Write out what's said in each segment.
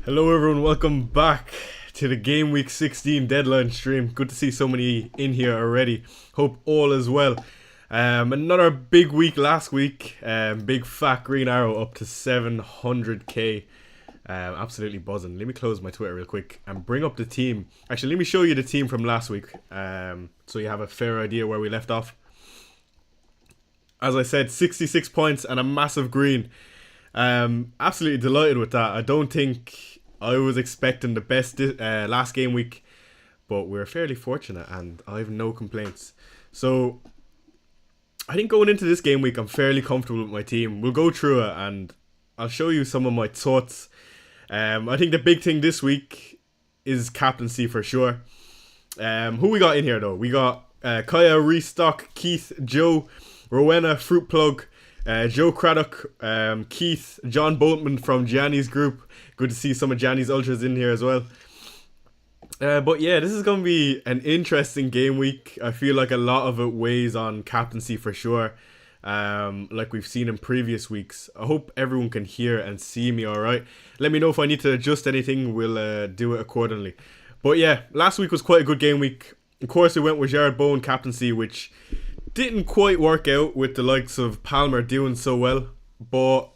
Hello everyone, welcome back to the Game Week 16 deadline stream. Good to see so many in here already. Hope all is well. Another big week last week. Big fat green arrow up to 700k. Absolutely buzzing. Let me close my Twitter real quick and bring up the team. Actually, let me show you the team from last week, so you have a fair idea where we left off. As I said, 66 points and a massive green. Absolutely delighted with that. I don't think I was expecting the best last game week, but we're fairly fortunate and I have no complaints. So I think going into this game week, I'm fairly comfortable with my team. We'll go through it and I'll show you some of my thoughts. I think the big thing this week is captaincy for sure. Who we got in here though? We got Kaya, Restock, Keith, Joe, Rowena, Fruit Plug, Joe Craddock, Keith, John Boltman from Gianni's group. Good to see some of Gianni's ultras in here as well. But yeah, this is going to be an interesting game week. I feel like a lot of it weighs on captaincy for sure, like we've seen in previous weeks. I hope everyone can hear and see me alright. Let me know if I need to adjust anything, we'll do it accordingly. But yeah, last week was quite a good game week. Of course, we went with Jared Bowen captaincy, which didn't quite work out with the likes of Palmer doing so well. But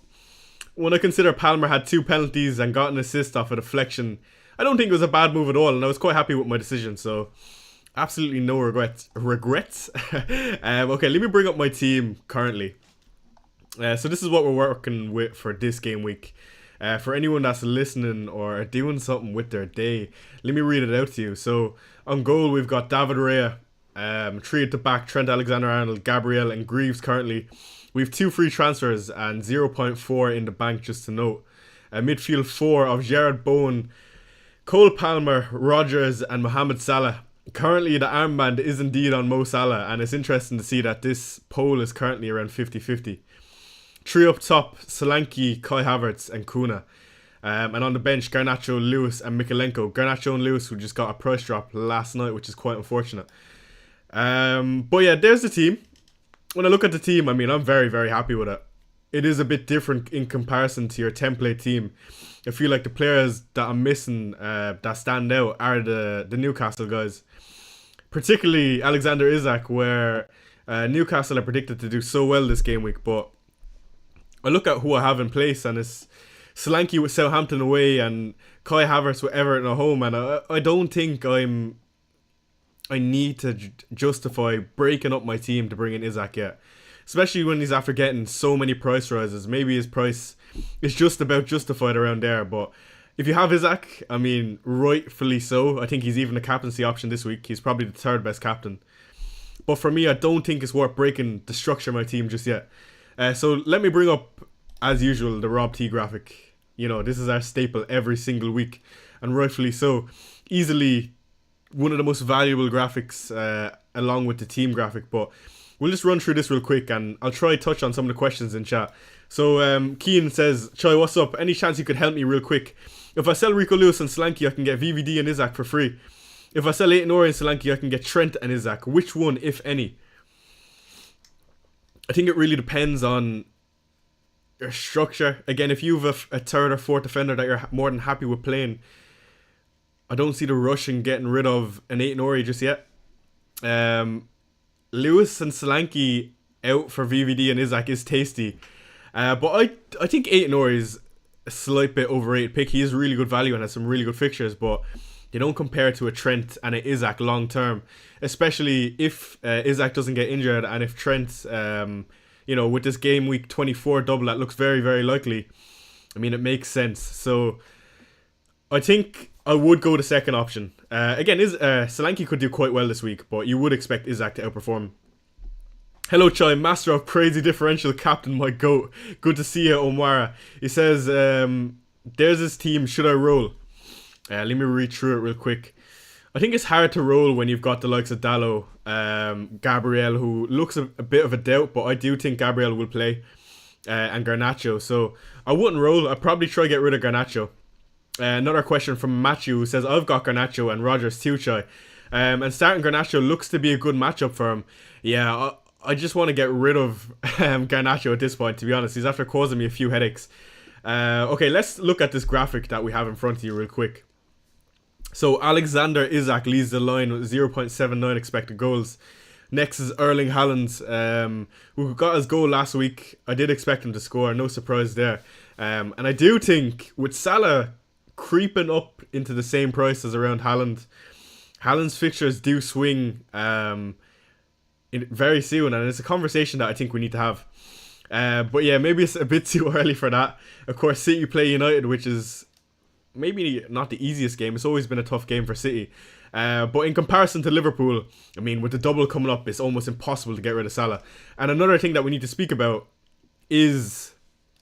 when I consider Palmer had 2 penalties and got an assist off a deflection, I don't think it was a bad move at all, and I was quite happy with my decision, so absolutely no regrets. Okay, let me bring up my team currently. So this is what we're working with for this game week. For anyone that's listening or doing something with their day, let me read it out to you. So on goal, we've got David Raya. 3 at the back, Trent Alexander-Arnold, Gabriel and Greaves currently. We have 2 free transfers and 0.4 in the bank, just to note. Midfield 4 of Jared Bowen, Cole Palmer, Rogers and Mohamed Salah. Currently the armband is indeed on Mo Salah, and it's interesting to see that this poll is currently around 50-50. 3 up top, Solanke, Kai Havertz and Kuna. And on the bench, Garnacho, Lewis and Mikalenko. Garnacho and Lewis who just got a price drop last night, which is quite unfortunate. But yeah, there's the team. When I look at the team, I mean, I'm very, very happy with it. It is a bit different in comparison to your template team. I feel like the players that I'm missing that stand out are the Newcastle guys. Particularly Alexander Isak, where Newcastle are predicted to do so well this game week. But I look at who I have in place, and it's Solanke with Southampton away and Kai Havertz with Everton at home. And I don't think I need to justify breaking up my team to bring in Isak yet. Especially when he's after getting so many price rises. Maybe his price is just about justified around there. But if you have Isak, I mean, rightfully so. I think he's even a captaincy option this week. He's probably the 3rd best captain. But for me, I don't think it's worth breaking the structure of my team just yet. So let me bring up, as usual, the Rob T graphic. You know, this is our staple every single week. And rightfully so. Easily one of the most valuable graphics along with the team graphic, but we'll just run through this real quick and I'll try to touch on some of the questions in chat. So Keane says, Choi, what's up? Any chance you could help me real quick? If I sell Rico Lewis and Solanke, I can get VVD and Isak for free. If I sell Aït-Nouri and Solanke, I can get Trent and Isak. Which one, if any? I think it really depends on your structure. Again, if you have a 3rd or 4th defender that you're more than happy with playing, I don't see the rush in getting rid of an Aït-Nouri just yet. Lewis and Solanke out for VVD and Isak is tasty. But I think Aït-Nouri is a slight bit overrated pick. He is really good value and has some really good fixtures, but you don't compare it to a Trent and an Isak long term. Especially if Isak doesn't get injured and if Trent, with this game week 24 double that looks very, very likely. I mean, it makes sense. So I think I would go the second option. Again, Solanke could do quite well this week, but you would expect Isak to outperform. Hello, Chai, master of crazy differential, captain, my goat. Good to see you, Omara. He says, there's his team, should I roll? Let me read through it real quick. I think it's hard to roll when you've got the likes of Dallo, Gabriel, who looks a bit of a doubt, but I do think Gabriel will play, and Garnacho. So I wouldn't roll. I'd probably try to get rid of Garnacho. Another question from Matthew who says, I've got Garnacho and Rogers too, Chai. And starting Garnacho looks to be a good matchup for him. Yeah, I just want to get rid of Garnacho at this point, to be honest. He's after causing me a few headaches. Okay, let's look at this graphic that we have in front of you real quick. So Alexander Isak leads the line with 0.79 expected goals. Next is Erling Haaland, who got his goal last week. I did expect him to score, no surprise there. And I do think with Salah creeping up into the same price as around Haaland's fixtures do swing very soon, and it's a conversation that I think we need to have. But yeah, maybe it's a bit too early for that. Of course, City play United, which is maybe not the easiest game. It's always been a tough game for City. But in comparison to Liverpool, I mean, with the double coming up, it's almost impossible to get rid of Salah. And another thing that we need to speak about is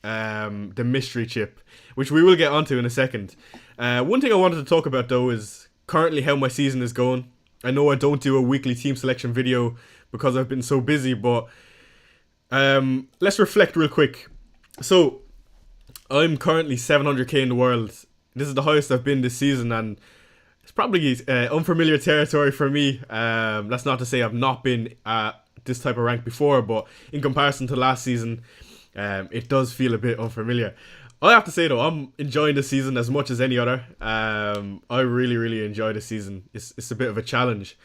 the mystery chip, which we will get onto in a second. One thing I wanted to talk about, though, is currently how my season is going. I know I don't do a weekly team selection video because I've been so busy, but let's reflect real quick. So, I'm currently 700k in the world. This is the highest I've been this season, and it's probably unfamiliar territory for me. That's not to say I've not been at this type of rank before, but in comparison to last season, it does feel a bit unfamiliar. I have to say though, I'm enjoying this season as much as any other. I really, really enjoy this season. It's a bit of a challenge.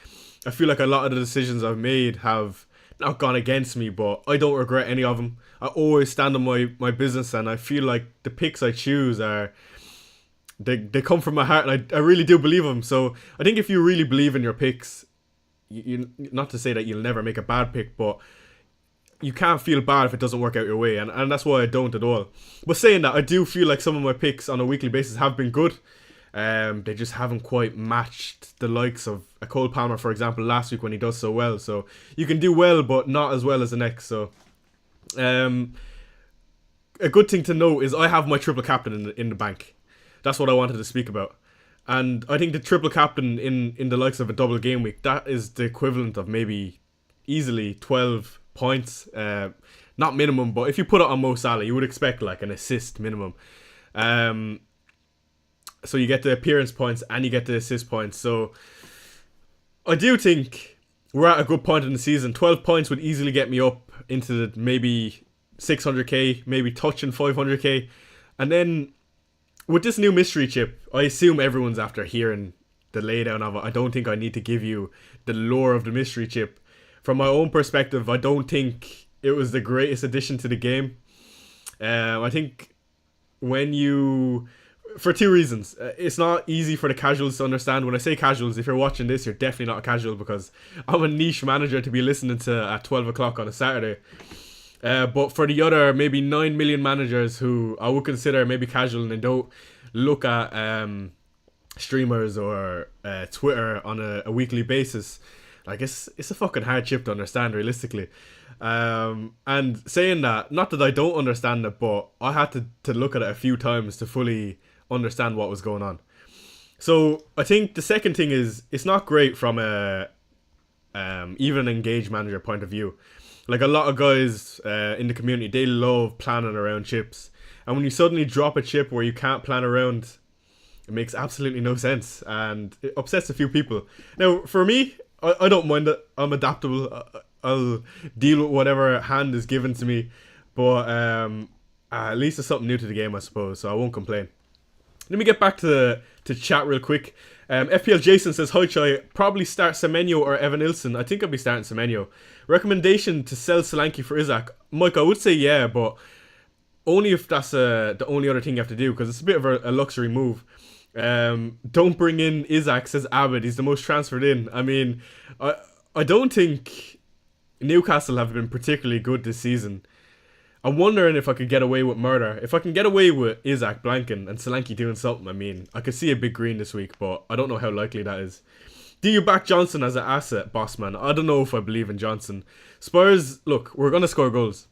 I feel like a lot of the decisions I've made have not gone against me, but I don't regret any of them. I always stand on my business, and I feel like the picks I choose are... They come from my heart, and I really do believe them. So I think if you really believe in your picks, you not to say that you'll never make a bad pick, but you can't feel bad if it doesn't work out your way, and that's why I don't at all. But saying that, I do feel like some of my picks on a weekly basis have been good. They just haven't quite matched the likes of a Cole Palmer, for example, last week when he does so well. So you can do well, but not as well as the next. So a good thing to know is I have my triple captain in the bank. That's what I wanted to speak about. And I think the triple captain in the likes of a double game week, that is the equivalent of maybe easily 12 points. Not minimum, but if you put it on Mo Salah, you would expect like an assist minimum. So you get the appearance points and you get the assist points. So I do think we're at a good point in the season. 12 points would easily get me up into the maybe 600k, maybe touching 500k. And then with this new mystery chip, I assume everyone's after hearing the laydown of it. I don't think I need to give you the lore of the mystery chip. From my own perspective, I don't think it was the greatest addition to the game. I think when you... For two reasons. It's not easy for the casuals to understand. When I say casuals, if you're watching this, you're definitely not a casual, because I'm a niche manager to be listening to at 12 o'clock on a Saturday. But for the other maybe 9 million managers who I would consider maybe casual and they don't look at streamers or Twitter on a weekly basis, like it's a fucking hard chip to understand realistically. And saying that, not that I don't understand it, but I had to look at it a few times to fully understand what was going on. So I think the second thing is it's not great from a even an engaged manager point of view. Like a lot of guys in the community, they love planning around chips. And when you suddenly drop a chip where you can't plan around, it makes absolutely no sense. And it upsets a few people. Now, for me, I don't mind it. I'm adaptable. I'll deal with whatever hand is given to me. But at least it's something new to the game, I suppose. So I won't complain. Let me get back to chat real quick. FPL Jason says, hi Chai, probably start Semenyo or Evan Nilsson. I think I'll be starting Semenyo. Recommendation to sell Solanke for Isak. Mike, I would say yeah, but only if that's the only other thing you have to do, because it's a bit of a luxury move. Don't bring in Isak, says Abid. He's the most transferred in. I mean, I don't think Newcastle have been particularly good this season. I'm wondering if I could get away with murder. If I can get away with Isak blanking and Solanke doing something, I mean, I could see a big green this week, but I don't know how likely that is. Do you back Johnson as an asset, boss man? I don't know if I believe in Johnson. Spurs, look, we're going to score goals.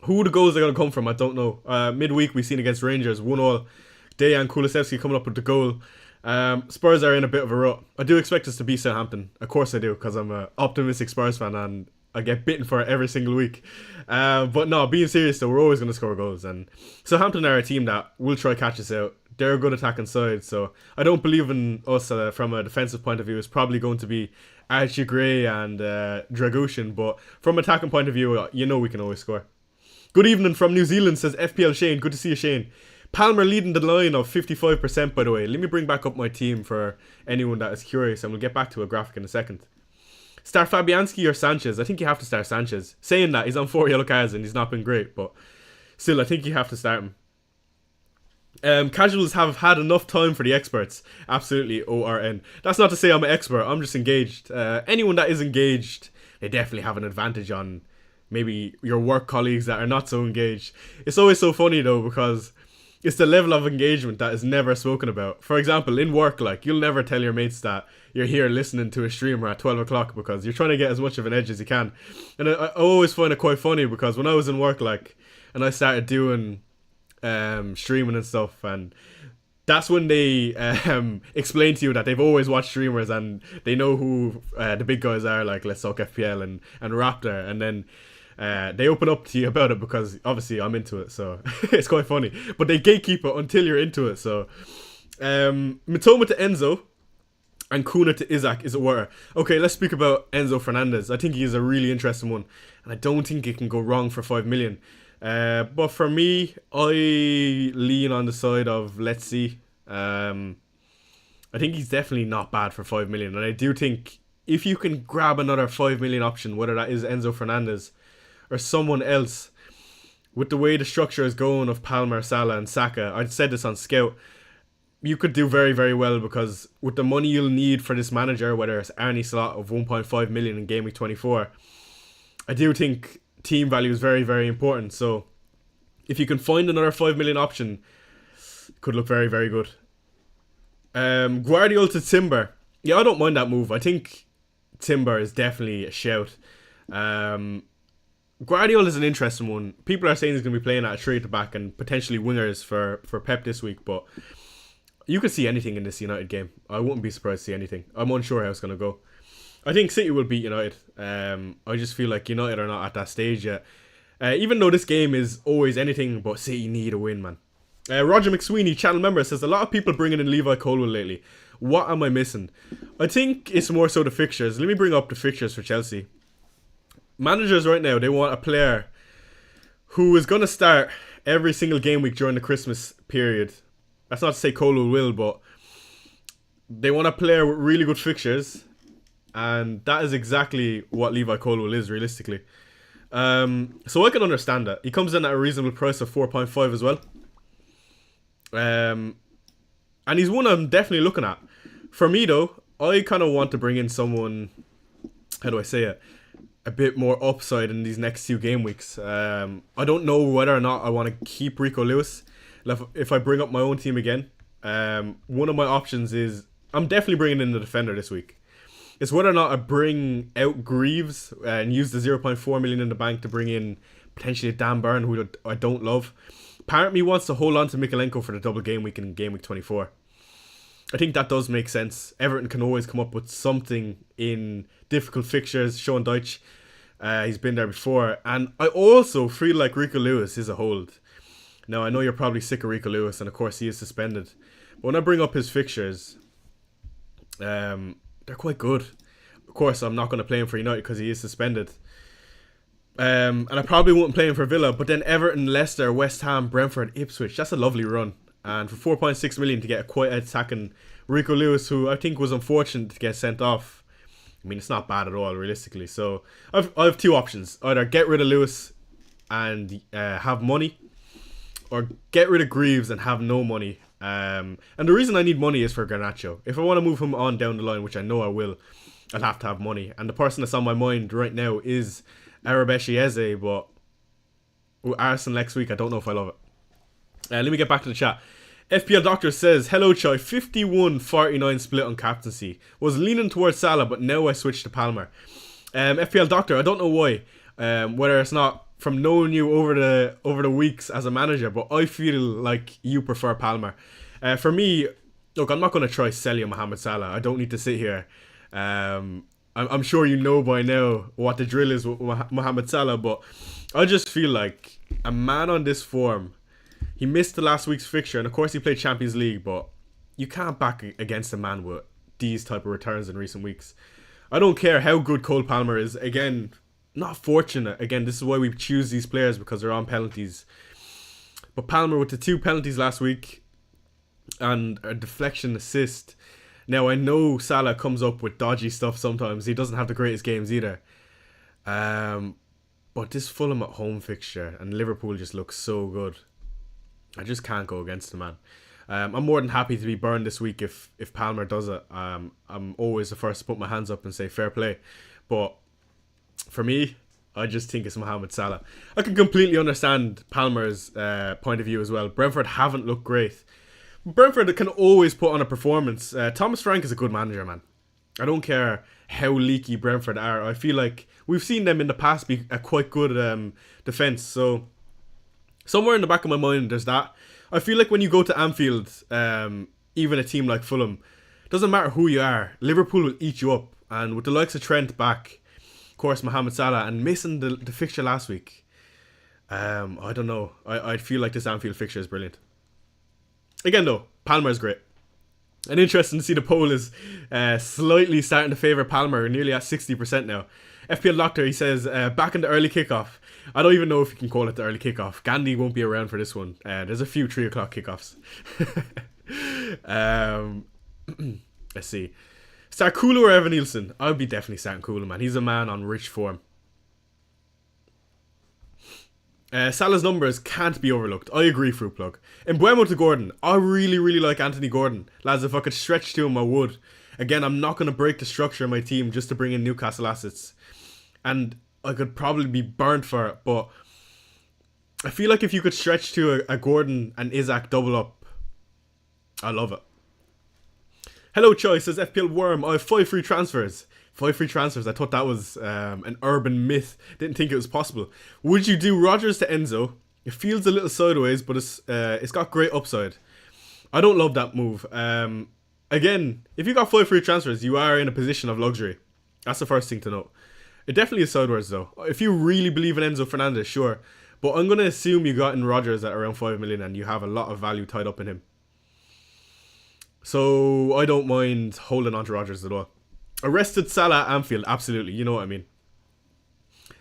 Who the goals are going to come from, I don't know. Midweek, we've seen against Rangers, 1-1. Dejan Kulusevski coming up with the goal. Spurs are in a bit of a rut. I do expect us to beat Southampton. Of course I do, because I'm an optimistic Spurs fan and I get bitten for it every single week. But no, being serious though, we're always going to score goals. And Southampton are a team that will try catch us out. They're a good attacking side, so I don't believe in us from a defensive point of view. It's probably going to be Archie Gray and Dragushin, but from an attacking point of view, you know we can always score. Good evening from New Zealand, says FPL Shane. Good to see you, Shane. Palmer leading the line of 55%, by the way. Let me bring back up my team for anyone that is curious, and we'll get back to a graphic in a second. Start Fabianski or Sanchez? I think you have to start Sanchez. Saying that, he's on 4 yellow cards and he's not been great, but still, I think you have to start him. Casuals have had enough time for the experts. Absolutely, ORN. That's not to say I'm an expert, I'm just engaged. Anyone that is engaged, they definitely have an advantage on maybe your work colleagues that are not so engaged. It's always so funny though, because it's the level of engagement that is never spoken about. For example, in work, like, you'll never tell your mates that you're here listening to a streamer at 12 o'clock because you're trying to get as much of an edge as you can. And I always find it quite funny because when I was in work, like, and I started doing streaming and stuff, and that's when they explain to you that they've always watched streamers and they know who the big guys are, like Let's Talk FPL and Raptor, and then they open up to you about it because obviously I'm into it, so it's quite funny. But they gatekeep it until you're into it. So Mitoma to Enzo and Kuna to Isaac is a winner. Okay, let's speak about Enzo Fernandez. I think he is a really interesting one, and I don't think it can go wrong for 5 million. But for me, I lean on the side of let's see. I think he's definitely not bad for 5 million, and I do think if you can grab another 5 million option, whether that is Enzo Fernandez or someone else, with the way the structure is going of Palmer, Salah and Saka, I'd said this on Scout, you could do very, very well, because with the money you'll need for this manager, whether it's Arnie slot of 1.5 million in Game Week 24, I do think team value is very, very important. So if you can find another 5 million option, it could look very, very good. Guardiola to Timber. Yeah, I don't mind that move. I think Timber is definitely a shout. Guardiola is an interesting one. People are saying he's going to be playing at a 3 at the back and potentially wingers for Pep this week, but you could see anything in this United game. I wouldn't be surprised to see anything. I'm unsure how it's going to go. I think City will beat United. I just feel like United are not at that stage yet. Even though this game is always anything but City need a win, man. Roger McSweeney, channel member, says a lot of people bringing in Levi Colwill lately. What am I missing? I think it's more so the fixtures. Let me bring up the fixtures for Chelsea. Managers right now, they want a player who is going to start every single game week during the Christmas period. That's not to say Colwill will, but they want a player with really good fixtures, and that is exactly what Levi Colwill is, realistically. So I can understand that. He comes in at a reasonable price of 4.5 as well. And he's one I'm definitely looking at. For me, though, I kind of want to bring in someone, how do I say it, a bit more upside in these next 2 game weeks. I don't know whether or not I want to keep Rico Lewis. If I bring up my own team again, one of my options is I'm definitely bringing in the defender this week. It's whether or not I bring out Greaves and use the 0.4 million in the bank to bring in potentially Dan Burn, who I don't love. Part of me wants to hold on to Mikalenko for the double game week in game week 24. I think that does make sense. Everton can always come up with something in difficult fixtures. Sean Dyche, he's been there before. And I also feel like Rico Lewis is a hold. Now, I know you're probably sick of Rico Lewis, and of course he is suspended. But when I bring up his fixtures, they're quite good. Of course, I'm not going to play him for United because he is suspended. And I probably wouldn't play him for Villa. But then Everton, Leicester, West Ham, Brentford, Ipswich. That's a lovely run. And for 4.6 million to get a quite attacking Rico Lewis, who I think was unfortunate to get sent off. I mean, it's not bad at all, realistically. So I have 2 options. Either get rid of Lewis and have money, or get rid of Greaves and have no money. And the reason I need money is for Garnacho. If I want to move him on down the line, which I know I will, I'll have to have money. And the person that's on my mind right now is Arabeshi Eze, but with Arsenal next week, I don't know if I love it. Let me get back to the chat. FPL Doctor says, hello Choi, 51-49 split on captaincy. Was leaning towards Salah, but now I switched to Palmer. FPL Doctor, I don't know why. Whether it's not from knowing you over the weeks as a manager, but I feel like you prefer Palmer. For me, look, I'm not going to try sell you Mohamed Salah. I don't need to sit here. I'm sure you know by now what the drill is with Mohamed Salah, but I just feel like a man on this form, he missed the last week's fixture, and of course he played Champions League, but you can't back against a man with these type of returns in recent weeks. I don't care how good Cole Palmer is. Again, not fortunate. Again, this is why we choose these players, because they're on penalties. But Palmer with the 2 penalties last week and a deflection assist. Now, I know Salah comes up with dodgy stuff sometimes. He doesn't have the greatest games either. But this Fulham at home fixture and Liverpool just looks so good. I just can't go against the man. I'm more than happy to be burned this week if Palmer does it. I'm always the first to put my hands up and say fair play. But for me, I just think it's Mohamed Salah. I can completely understand Palmer's point of view as well. Brentford haven't looked great. Brentford can always put on a performance. Thomas Frank is a good manager, man. I don't care how leaky Brentford are. I feel like we've seen them in the past be a quite good defence. So somewhere in the back of my mind, there's that. I feel like when you go to Anfield, even a team like Fulham, doesn't matter who you are, Liverpool will eat you up. And with the likes of Trent back, of course, Mohamed Salah, and missing the fixture last week, I don't know. I feel like this Anfield fixture is brilliant. Again, though, Palmer is great. And interesting to see the poll is slightly starting to favour Palmer, nearly at 60% now. FPL Doctor, he says, back in the early kickoff. I don't even know if you can call it the early kickoff. Gandhi won't be around for this one. There's a few 3 o'clock kickoffs. Let's see. Start Kulu or Evan Nielsen? I would be definitely starting Kulu, man. He's a man on rich form. Salah's numbers can't be overlooked. I agree, Fruit Plug. In Buemo to Gordon, I really like Anthony Gordon. Lads, if I could stretch to him, I would. Again, I'm not going to break the structure of my team just to bring in Newcastle assets. And I could probably be burnt for it, but I feel like if you could stretch to a Gordon and Isaac double up, I love it. Hello, Choi, says FPL Worm. I have 5 free transfers. 5 free transfers. I thought that was an urban myth. Didn't think it was possible. Would you do Rodgers to Enzo? It feels a little sideways, but it's got great upside. I don't love that move. Again, if you got 5 free transfers, you are in a position of luxury. That's the first thing to note. It definitely is sideways, though. If you really believe in Enzo Fernandez, sure. But I'm going to assume you got in Rodgers at around 5 million and you have a lot of value tied up in him. So I don't mind holding on to Rodgers at all. Arrested Salah at Anfield, absolutely. You know what I mean.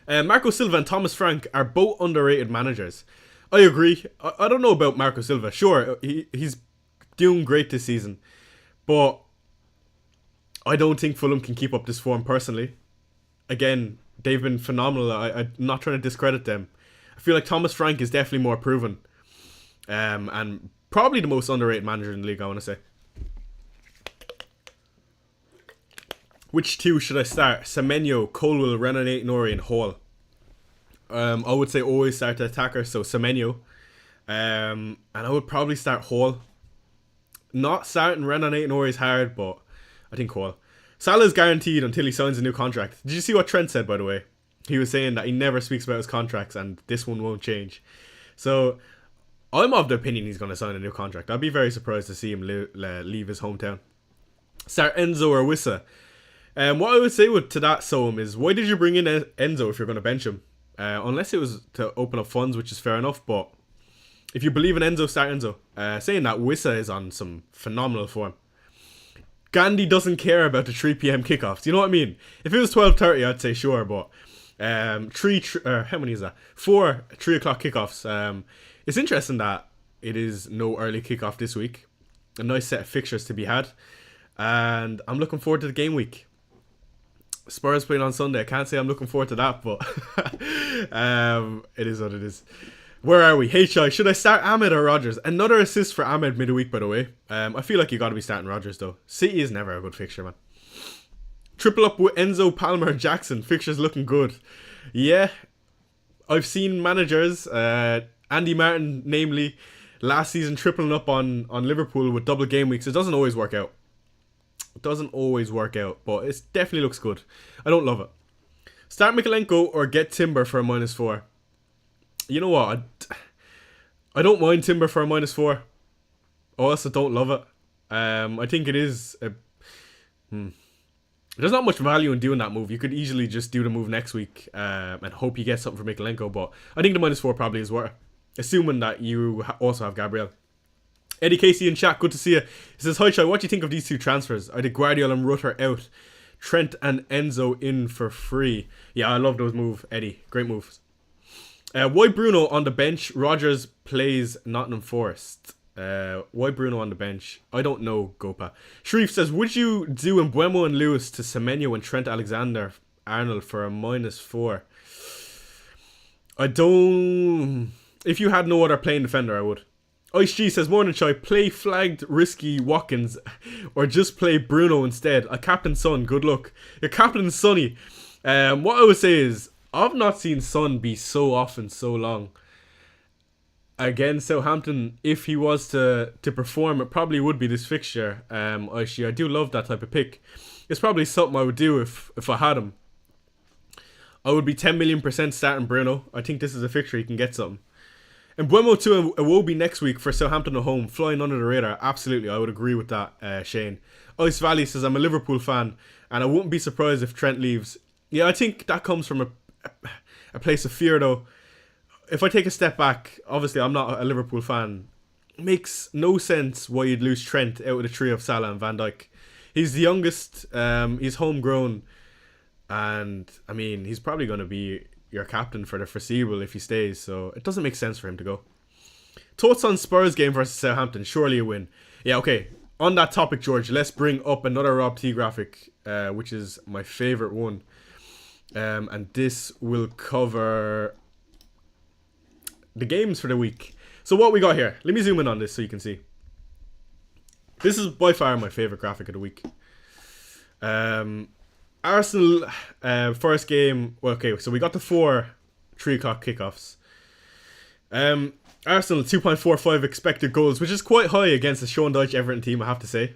Marco Silva and Thomas Frank are both underrated managers. I agree. I don't know about Marco Silva. Sure, he's doing great this season. But I don't think Fulham can keep up this form personally. Again, they've been phenomenal. I'm not trying to discredit them. I feel like Thomas Frank is definitely more proven. And probably the most underrated manager in the league, I want to say. Which 2 should I start? Semenyo, Colwell, Renan Nori, and Hall. I would say always start the attacker, so Semenyo. And I would probably start Hall. Not starting Renan Nori is hard, but I think Hall. Salah is guaranteed until he signs a new contract. Did you see what Trent said, by the way? He was saying that he never speaks about his contracts and this one won't change. So I'm of the opinion he's going to sign a new contract. I'd be very surprised to see him leave his hometown. Start Enzo or Wissa. What I would say to that, Soam, is why did you bring in Enzo if you're going to bench him? Unless it was to open up funds, which is fair enough, but if you believe in Enzo, start Enzo. Saying that, Wissa is on some phenomenal form. Gandhi doesn't care about the 3 p.m. kickoffs. You know what I mean? If it was 12:30, I'd say sure, but how many is that? 4 3 o'clock kickoffs. It's interesting that it is no early kickoff this week. A nice set of fixtures to be had, and I'm looking forward to the game week. Spurs playing on Sunday. I can't say I'm looking forward to that, but it is what it is. Where are we? HI, should I start Ahmed or Rodgers? Another assist for Ahmed midweek, by the way. I feel like you got to be starting Rodgers, though. City is never a good fixture, man. Triple up with Enzo, Palmer, Jackson. Fixture's looking good. Yeah, I've seen managers, Andy Martin, namely, last season tripling up on Liverpool with double game weeks. It doesn't always work out. But it definitely looks good. I don't love it. Start Mikalenko or get Timber for a -4. You know what? I don't mind Timber for a -4. I also don't love it. I think it is... There's not much value in doing that move. You could easily just do the move next week and hope you get something for Mikalenko. But I think the -4 probably is worth it. Assuming that you also have Gabriel. Eddie Casey in chat, good to see you. He says, hi Chai, what do you think of these 2 transfers? I did Guardiola and Rutter out Trent and Enzo in for free. Yeah, I love those moves, Eddie. Great moves. Why Bruno on the bench? Rogers plays Nottingham Forest. Why Bruno on the bench? I don't know, Gopa. Sharif says, would you do Mbeumo and Lewis to Semenyo and Trent Alexander-Arnold for a -4? I don't... If you had no other playing defender, I would. Ice G says, morning Chai, play flagged risky Watkins or just play Bruno instead. A captain Son, good luck. Your captain Sonny. What I would say is, I've not seen Son be so off in so long. Again, Southampton, if he was to perform, it probably would be this fixture. Ice G, I do love that type of pick. It's probably something I would do if I had him. I would be 10 million % starting Bruno. I think this is a fixture he can get something. And Mbeumo to Iwobi next week for Southampton at home, flying under the radar. Absolutely, I would agree with that, Shane. Ice Valley says, I'm a Liverpool fan, and I wouldn't be surprised if Trent leaves. Yeah, I think that comes from a place of fear, though. If I take a step back, obviously I'm not a Liverpool fan. It makes no sense why you'd lose Trent out of the trio of Salah and Van Dijk. He's the youngest, he's homegrown, and, I mean, he's probably going to be your captain for the foreseeable if he stays, so it doesn't make sense for him to go. Thoughts on Spurs game versus Southampton? Surely a win. Yeah, okay. On that topic, George, let's bring up another Rob T graphic, which is my favourite one. And this will cover the games for the week. So what we got here, let me zoom in on this so you can see. This is by far my favourite graphic of the week. Arsenal first game. Well, okay, so we got the 3 o'clock kickoffs. Arsenal 2.45 expected goals, which is quite high against the Sean Dyche Everton team, I have to say.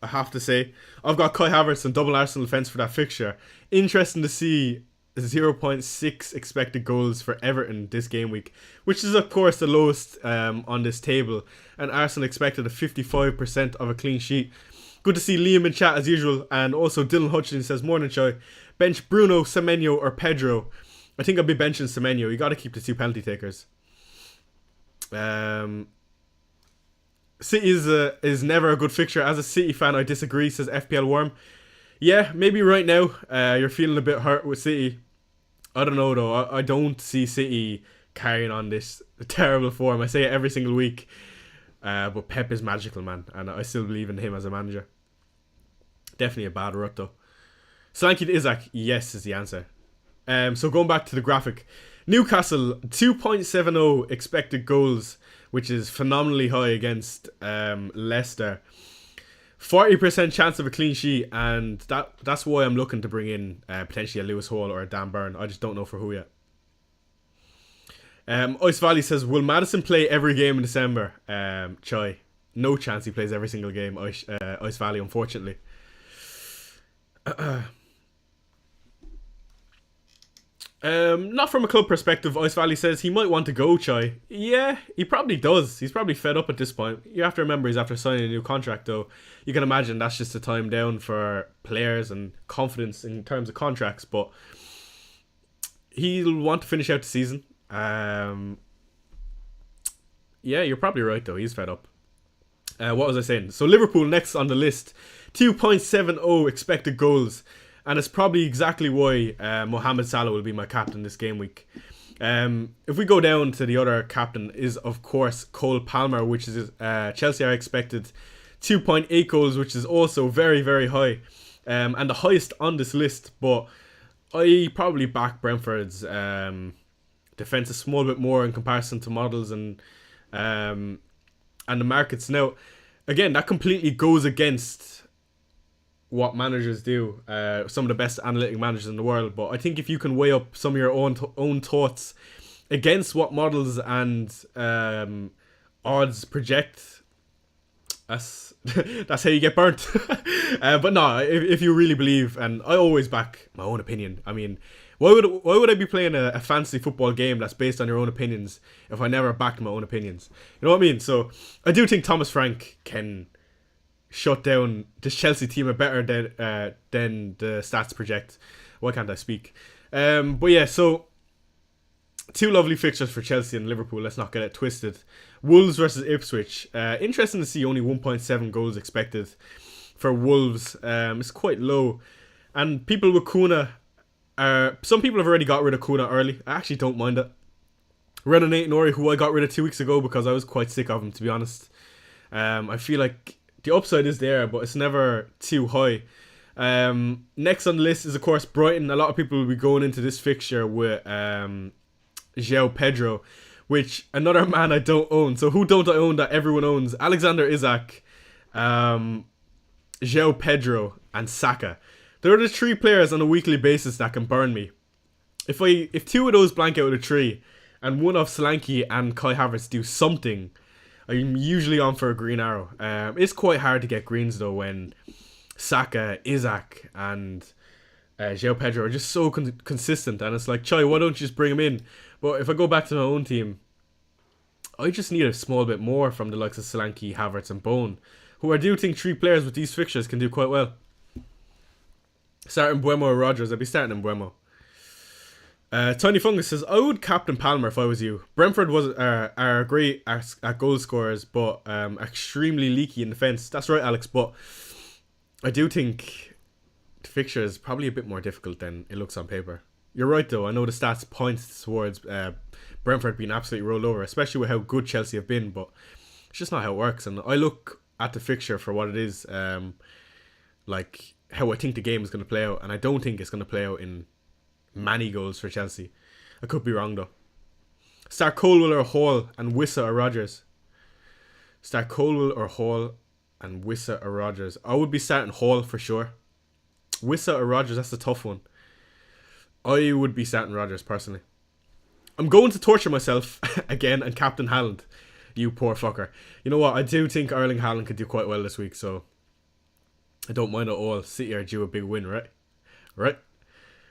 I've got Kai Havertz and double Arsenal defence for that fixture. Interesting to see 0.6 expected goals for Everton this game week, which is of course the lowest on this table, and Arsenal expected a 55% of a clean sheet. Good to see Liam in chat as usual, and also Dylan Hutchins says, morning Chai, bench Bruno, Semenyo or Pedro. I think I'll be benching Semenyo. You got to keep the 2 penalty takers. City is never a good fixture. As a City fan, I disagree, says FPL Worm. Yeah, maybe right now you're feeling a bit hurt with City. I don't know though. I don't see City carrying on this terrible form. I say it every single week. But Pep is magical, man, and I still believe in him as a manager. Definitely a bad rut though. Slanky to Isaac, yes is the answer. So going back to the graphic, Newcastle 2.70 expected goals, which is phenomenally high against Leicester. 40% chance of a clean sheet, and that's why I'm looking to bring in potentially a Lewis Hall or a Dan Burn. I just don't know for who yet. Ice Valley says, will Maddison play every game in December? Chai, no chance he plays every single game, Ice Valley, unfortunately. Not from a club perspective, Ice Valley says he might want to go, Chai. Yeah, he probably does. He's probably fed up at this point. You have to remember he's after signing a new contract, though. You can imagine that's just a time down for players and confidence in terms of contracts, but he'll want to finish out the season. Yeah, you're probably right, though. He's fed up. What was I saying? So Liverpool next on the list. 2.70 expected goals. And it's probably exactly why Mohamed Salah will be my captain this game week. If we go down to the other captain is, of course, Cole Palmer, which is Chelsea are expected 2.8 goals, which is also very, very high. And the highest on this list. But I probably back Brentford's defence a small bit more in comparison to models and the markets. Now, again, that completely goes against what managers do, some of the best analytic managers in the world, but I think if you can weigh up some of your own thoughts against what models and odds project, that's how you get burnt. But no, if you really believe, and I always back my own opinion. I mean, why would I be playing a fantasy football game that's based on your own opinions if I never backed my own opinions? You know what I mean? So I do think Thomas Frank can shut down this Chelsea team are better than the stats project. Why can't I speak? But yeah, so 2 lovely fixtures for Chelsea and Liverpool. Let's not get it twisted. Wolves versus Ipswich. Interesting to see only 1.7 goals expected. for Wolves is quite low. And people with Kuna, some people have already got rid of Kuna early. I actually don't mind it. Renan Aït-Nouri, who I got rid of 2 weeks ago because I was quite sick of him, to be honest. I feel like the upside is there, but it's never too high. Next on the list is, of course, Brighton. A lot of people will be going into this fixture with João Pedro, which another man I don't own. So who don't I own that everyone owns? Alexander Isak, João Pedro, and Saka. They're the 3 players on a weekly basis that can burn me. If 2 of those blank out of the 3, and one of Solanke and Kai Havertz do something, I'm usually on for a green arrow. It's quite hard to get greens though when Saka, Isak, and João Pedro are just so consistent, and it's like, Chai, why don't you just bring him in? But if I go back to my own team, I just need a small bit more from the likes of Solanke, Havertz, and Bone, who I do think 3 players with these fixtures can do quite well. Starting Mbeumo or Rodgers, I'd be starting Mbeumo. Tiny Fungus says, I would captain Palmer if I was you. Brentford are great at goal scorers, but extremely leaky in defence. That's right, Alex, but I do think the fixture is probably a bit more difficult than it looks on paper. You're right, though. I know the stats point towards Brentford being absolutely rolled over, especially with how good Chelsea have been, but it's just not how it works. And I look at the fixture for what it is, like how I think the game is going to play out, and I don't think it's going to play out in many goals for Chelsea. I could be wrong, though. Start Colwell or Hall and Wissa or Rodgers. Start Colwell or Hall and Wissa or Rodgers. I would be starting Hall for sure. Wissa or Rodgers, that's a tough one. I would be starting Rodgers personally. I'm going to torture myself again and captain Haaland. You poor fucker. You know what? I do think Erling Haaland could do quite well this week, so I don't mind at all. City are due a big win, right? Right?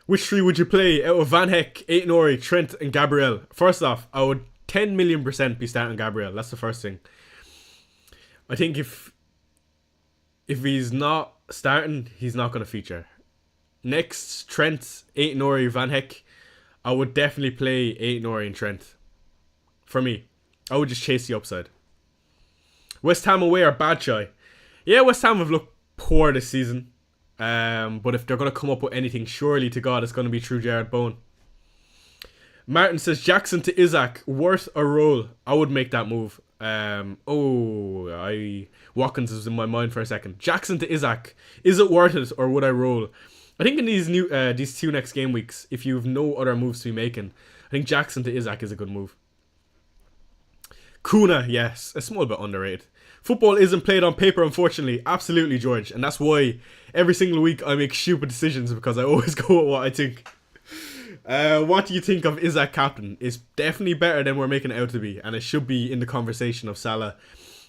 Which 3 would you play out of Van Heck, Aït-Nouri, Trent, and Gabriel? First off, I would 10 million % be starting Gabriel. That's the first thing. I think if he's not starting, he's not going to feature. Next, Trent, Aït-Nouri, Van Heck. I would definitely play Aït-Nouri and Trent. For me, I would just chase the upside. West Ham away or Badchai? Yeah, West Ham have looked poor this season. But if they're going to come up with anything, surely to God, it's going to be through Jared Bowen. Martin says, Jackson to Isak, worth a roll. I would make that move. Watkins was in my mind for a second. Jackson to Isak, is it worth it or would I roll? I think in these 2 next game weeks, if you have no other moves to be making, I think Jackson to Isak is a good move. Kuna, yes, a small bit underrated. Football isn't played on paper, unfortunately. Absolutely, George. And that's why every single week I make stupid decisions, because I always go with what I think. What do you think of Isak captain? It's definitely better than we're making it out to be, and it should be in the conversation of Salah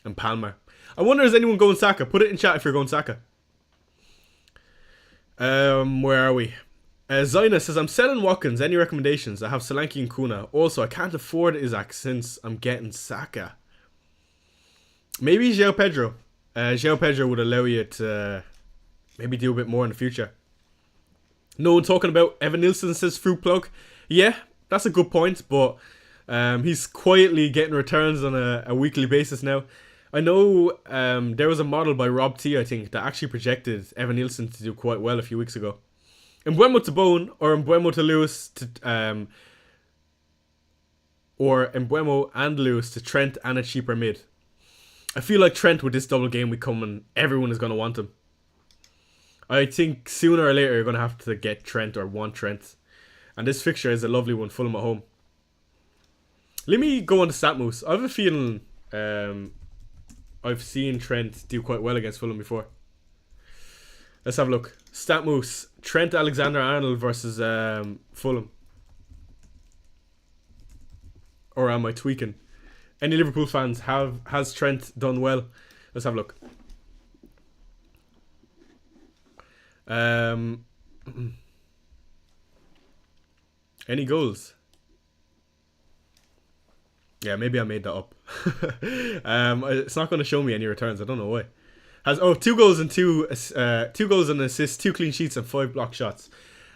and Palmer. I wonder, is anyone going Saka? Put it in chat if you're going Saka. Where are we? Zaina says, I'm selling Watkins. Any recommendations? I have Solanke and Kuna. Also, I can't afford Isak since I'm getting Saka. Maybe João Pedro. João Pedro would allow you to maybe do a bit more in the future. No one talking about Evan Nilsson, says Fruit Plug. Yeah, that's a good point, but he's quietly getting returns on a weekly basis now. I know there was a model by Rob T, I think, that actually projected Evan Nilsson to do quite well a few weeks ago. Mbeumo to Bone or Mbeumo to Lewis to or Mbeumo and Lewis to Trent and a cheaper mid. I feel like Trent with this double game week coming, everyone is going to want him. I think sooner or later you're going to have to get Trent or want Trent. And this fixture is a lovely one, Fulham at home. Let me go on to StatMoose. I have a feeling I've seen Trent do quite well against Fulham before. Let's have a look. StatMoose. Trent Alexander-Arnold versus Fulham. Or am I tweaking? Any Liverpool fans, has Trent done well? Let's have a look. Any goals? Yeah, maybe I made that up. It's not going to show me any returns. I don't know why. Has 2 goals and 2 goals and assists, 2 clean sheets and 5 block shots.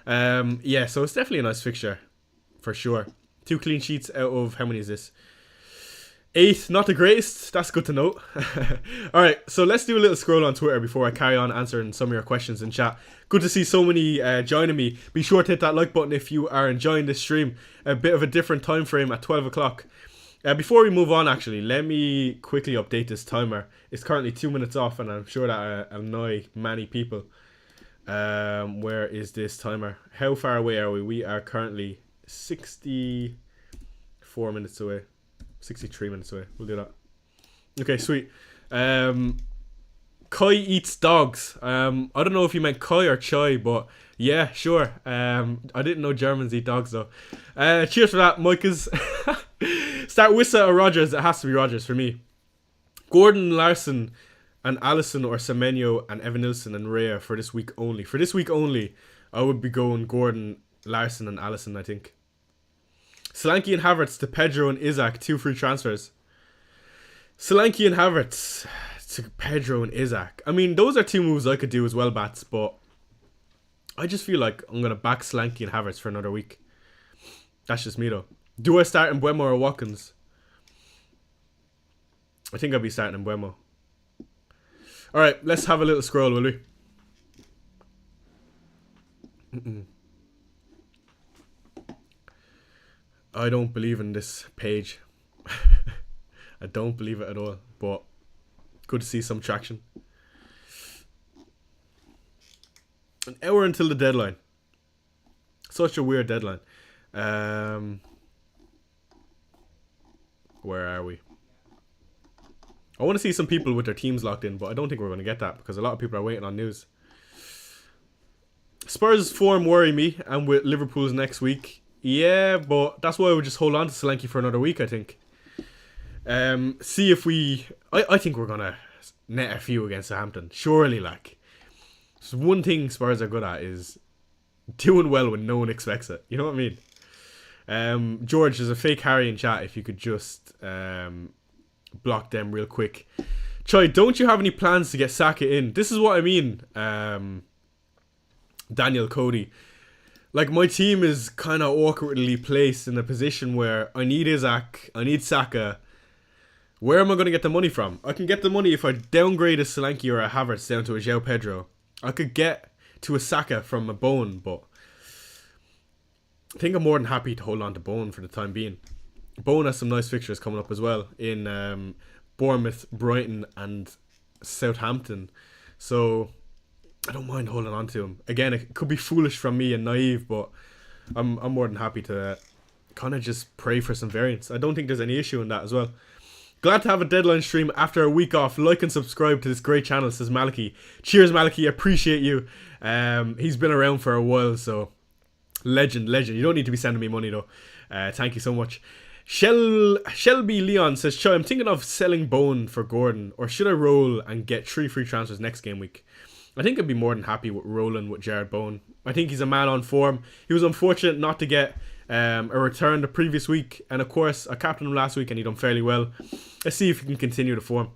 Yeah, so it's definitely a nice fixture for sure. 2 clean sheets out of how many is this? 8th, not the greatest. That's good to know. Alright, so let's do a little scroll on Twitter before I carry on answering some of your questions in chat. Good to see so many joining me. Be sure to hit that like button if you are enjoying this stream. A bit of a different time frame at 12 o'clock. Before we move on, actually, let me quickly update this timer. It's currently 2 minutes off, and I'm sure that annoy many people. Where is this timer? How far away are we? We are currently 64 minutes away. 63 minutes away. We'll do that. Okay, sweet. Kai eats dogs. I don't know if you meant Kai or Chai, but yeah, sure. I didn't know Germans eat dogs though. Cheers for that, Micah's. Start Wissa or Rogers. It has to be Rogers for me. Gordon, Larson, and Allison or Semenyo and Evan Nilsson and Rhea for this week only. For this week only, I would be going Gordon, Larson, and Allison, I think. Solanke and Havertz to Pedro and Isaac, 2 free transfers. Solanke and Havertz to Pedro and Isaac. I mean, those are 2 moves I could do as well, Bats, but I just feel like I'm going to back Solanke and Havertz for another week. That's just me, though. Do I start in Mbeumo or Watkins? I think I'll be starting in Mbeumo. Alright, let's have a little scroll, will we? I don't believe in this page. I don't believe it at all. But good to see some traction. An hour until the deadline. Such a weird deadline. Where are we? I want to see some people with their teams locked in, but I don't think we're going to get that because a lot of people are waiting on news. Spurs' form worry me, and with Liverpool's next week. Yeah, but that's why I would just hold on to Solanke for another week, I think. See if we... I think we're going to net a few against Southampton. Surely, like. Just one thing Spurs are good at is doing well when no one expects it. You know what I mean? George, there's a fake Harry in chat if you could just block them real quick. Choi, don't you have any plans to get Saka in? This is what I mean, Daniel Cody. Like, my team is kind of awkwardly placed in a position where I need Isaac, I need Saka. Where am I going to get the money from? I can get the money if I downgrade a Solanke or a Havertz down to a João Pedro. I could get to a Saka from a Bone, but I think I'm more than happy to hold on to Bone for the time being. Bone has some nice fixtures coming up as well in Bournemouth, Brighton and Southampton. So I don't mind holding on to him. Again, it could be foolish from me and naive, but I'm more than happy to kind of just pray for some variance. I don't think there's any issue in that as well. Glad to have a deadline stream after a week off. Like and subscribe to this great channel, says Maliki. Cheers, Maliki. Appreciate you. He's been around for a while, so legend. You don't need to be sending me money though. Thank you so much. Shelby Leon says, Chai, I'm thinking of selling Bone for Gordon, or should I roll and get 3 free transfers next game week? I think I'd be more than happy with rolling with Jared Bowen. I think he's a man on form. He was unfortunate not to get a return the previous week, and of course I captained him last week and he done fairly well. Let's see if he can continue the form.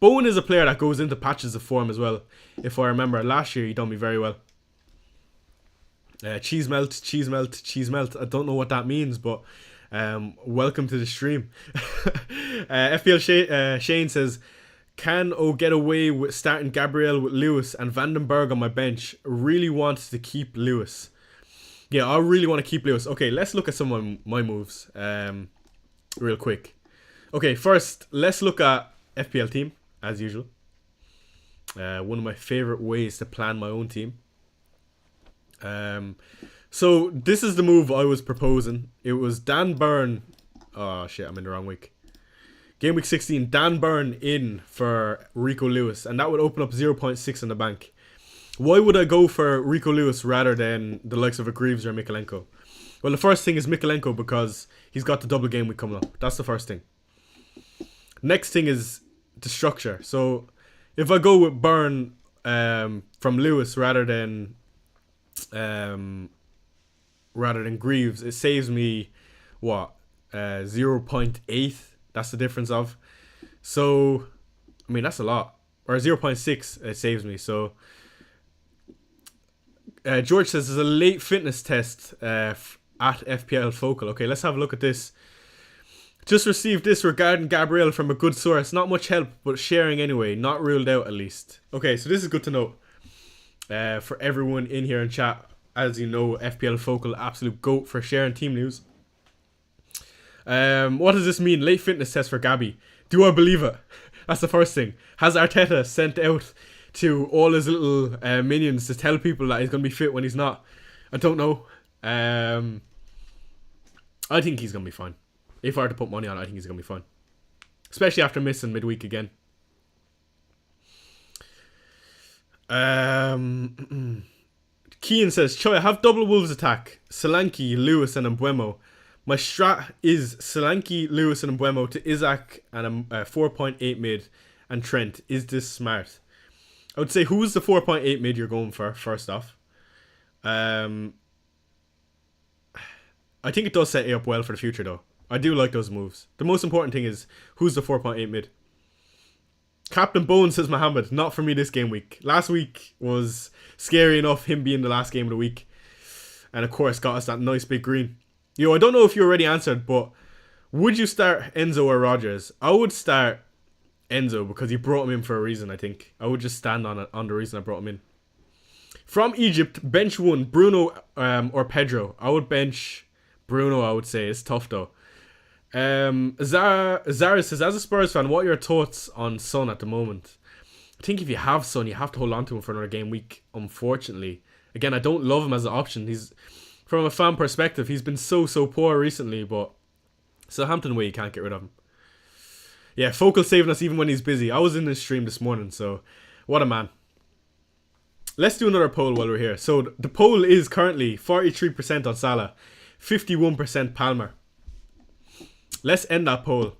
Bowen is a player that goes into patches of form as well. If I remember, last year he done me very well. Cheese melt. I don't know what that means, but welcome to the stream. FPL Shane says, can O get away with starting Gabriel with Lewis and Vandenberg on my bench? Really want to keep Lewis. Yeah, I really want to keep Lewis. Okay, let's look at some of my moves real quick. Okay, first, let's look at FPL team, as usual. One of my favourite ways to plan my own team. So, this is the move I was proposing. It was Dan Burn. Oh, shit, I'm in the wrong week. Game week 16, Dan Burn in for Rico Lewis, and that would open up 0.6 in the bank. Why would I go for Rico Lewis rather than the likes of a Greaves or Mikalenko? Well, the first thing is Mikalenko because he's got the double game week coming up. That's the first thing. Next thing is the structure. So if I go with Burn from Lewis rather than Greaves, it saves me what 0.8. That's the difference of. So I mean that's a lot. Or 0.6 it saves me. So George says there's a late fitness test at FPL Focal. Okay, let's have a look at this. Just received this regarding Gabriel from a good source. Not much help, but sharing anyway. Not ruled out, at least. Okay, so this is good to know. For everyone in here in chat, as you know, FPL Focal, absolute GOAT for sharing team news. What does this mean? Late fitness test for Gabby. Do I believe it? That's the first thing. Has Arteta sent out to all his little minions to tell people that he's going to be fit when he's not? I don't know. I think he's going to be fine. If I were to put money on it, I think he's going to be fine. Especially after missing midweek again. Kean says, Choi, I have double Wolves attack. Solanke, Lewis and Mbuemo. My strat is Solanke, Lewis and Mbuemo to Isaac and a 4.8 mid and Trent. Is this smart? I would say, who's the 4.8 mid you're going for, first off? I think it does set you up well for the future, though. I do like those moves. The most important thing is, who's the 4.8 mid? Captain Bone says Mohammed, not for me this game week. Last week was scary enough, him being the last game of the week. And of course, got us that nice big green. I don't know if you already answered, but would you start Enzo or Rodgers? I would start Enzo because you brought him in for a reason, I think. I would just stand on the reason I brought him in. From Egypt, bench one, Bruno or Pedro. I would bench Bruno, I would say. It's tough, though. Zara says, as a Spurs fan, what are your thoughts on Son at the moment? I think if you have Son, you have to hold on to him for another game week, unfortunately. Again, I don't love him as an option. He's, from a fan perspective, he's been so poor recently, but Southampton way, you can't get rid of him. Yeah, Focal saving us even when he's busy. I was in this stream this morning, so what a man. Let's do another poll while we're here. So the poll is currently 43% on Salah, 51% Palmer. Let's end that poll.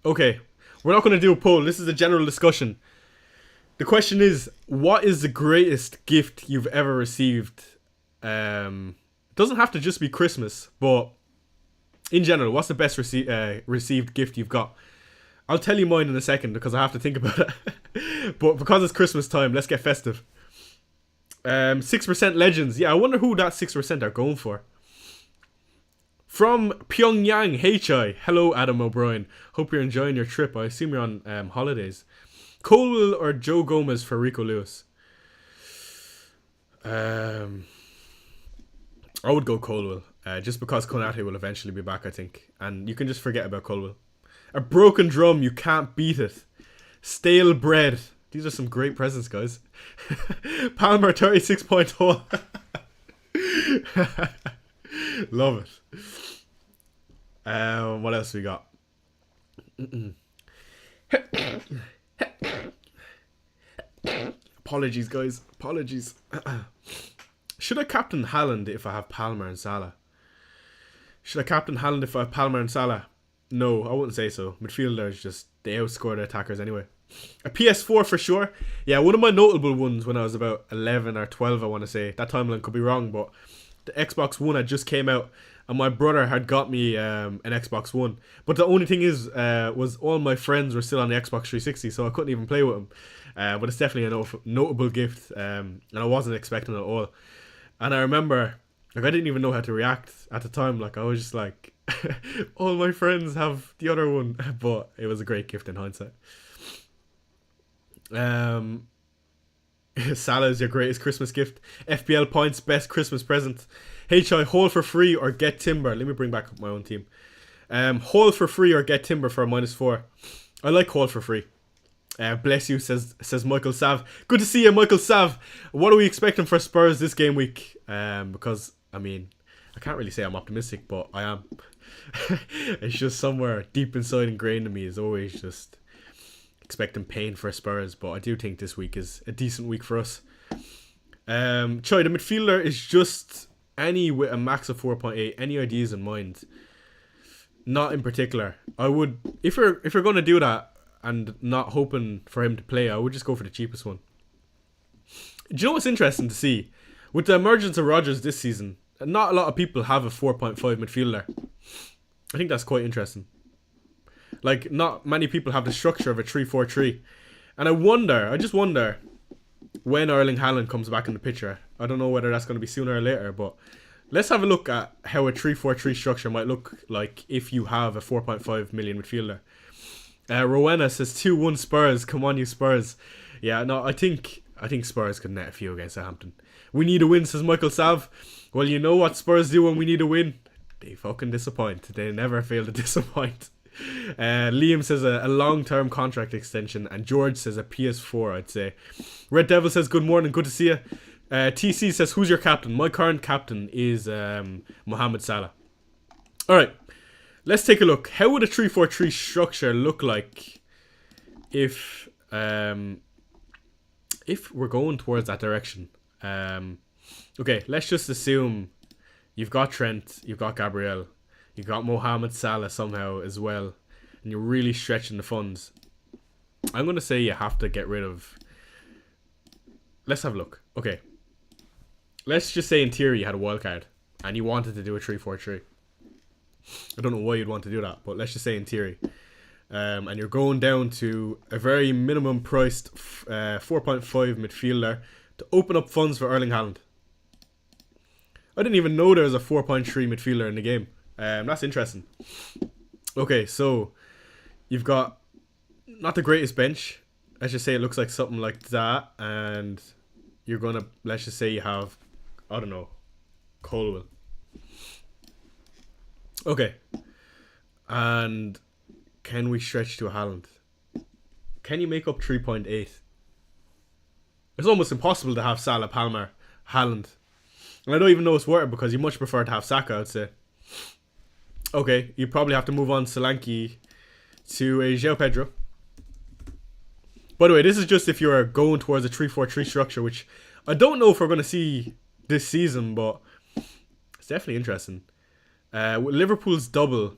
Okay, we're not going to do a poll. This is a general discussion. The question is, what is the greatest gift you've ever received? It doesn't have to just be Christmas, but in general, what's the best received gift you've got? I'll tell you mine in a second because I have to think about it. But because it's Christmas time, let's get festive. 6% Legends. Yeah, I wonder who that 6% are going for. From Pyongyang, HI. Hello, Adam O'Brien. Hope you're enjoying your trip. I assume you're on holidays. Colwell or Joe Gomez for Rico Lewis? I would go Colwell. Just because Konate will eventually be back, I think. And you can just forget about Colwell. A broken drum, you can't beat it. Stale bread. These are some great presents, guys. Palmer 36.0. Love it. What else we got? Apologies, guys. Apologies. Should I captain Haaland if I have Palmer and Salah? Should I captain Haaland if I have Palmer and Salah? No, I wouldn't say so. Midfielders just, they outscore the attackers anyway. A PS4 for sure. Yeah, one of my notable ones when I was about 11 or 12, I want to say. That timeline could be wrong, but the Xbox One had just came out and my brother had got me an Xbox One. But the only thing is, was all my friends were still on the Xbox 360, so I couldn't even play with them. But it's definitely a notable gift, and I wasn't expecting it at all. And I remember, like, I didn't even know how to react at the time. Like, I was just like, all my friends have the other one. But it was a great gift in hindsight. Salah is your greatest Christmas gift. FPL points, best Christmas present. HI, hold for free or get timber. Let me bring back up my own team. Hold for free or get timber for a -4. I like hold for free. Bless you, says Michael Sav. Good to see you, Michael Sav. What are we expecting for Spurs this game week? Because, I mean, I can't really say I'm optimistic, but I am. It's just somewhere deep inside ingrained in me is always just expecting pain for Spurs, but I do think this week is a decent week for us. Choi, the midfielder is just any with a max of 4.8. Any ideas in mind? Not in particular. I would, if we're going to do that and not hoping for him to play, I would just go for the cheapest one. Do you know what's interesting to see? With the emergence of Rodgers this season, not a lot of people have a 4.5 midfielder. I think that's quite interesting. Like, not many people have the structure of a 3-4-3. And I just wonder when Erling Haaland comes back in the picture. I don't know whether that's going to be sooner or later, but Let's have a look at how a 3-4-3 structure might look like if you have a 4.5 million midfielder. Rowena says 2-1 Spurs. Come on, you Spurs. Yeah, no, I think Spurs could net a few against Southampton. We need a win, says Michael Sav. Well, you know what Spurs do when we need a win? They fucking disappoint. They never fail to disappoint. Liam says a long-term contract extension, and George says a PS4, I'd say. Red Devil says good morning, good to see you. TC says, who's your captain? My current captain is Mohamed Salah. Alright, let's take a look. How would a 3-4-3 structure look like if we're going towards that direction? Okay, let's just assume you've got Trent, you've got Gabriel, you've got Mohamed Salah somehow as well, and you're really stretching the funds. I'm going to say you have to get rid of... Let's have a look. Okay. Let's just say in theory you had a wildcard and you wanted to do a 3-4-3. I don't know why you'd want to do that, but let's just say in theory. And you're going down to a very minimum priced 4.5 midfielder to open up funds for Erling Haaland. I didn't even know there was a 4.3 midfielder in the game. That's interesting. Okay, so you've got not the greatest bench. Let's just say it looks like something like that, and you're gonna, let's just say you have, I don't know, Colwell. Okay, and can we stretch to a Haaland? Can you make up 3.8? It's almost impossible to have Salah, Palmer, Haaland. And I don't even know it's worth it because you much prefer to have Saka, I'd say. Okay, you probably have to move on Solanke to a João Pedro. By the way, this is just if you're going towards a 3-4-3 structure, which I don't know if we're going to see this season, but it's definitely interesting. With Liverpool's double,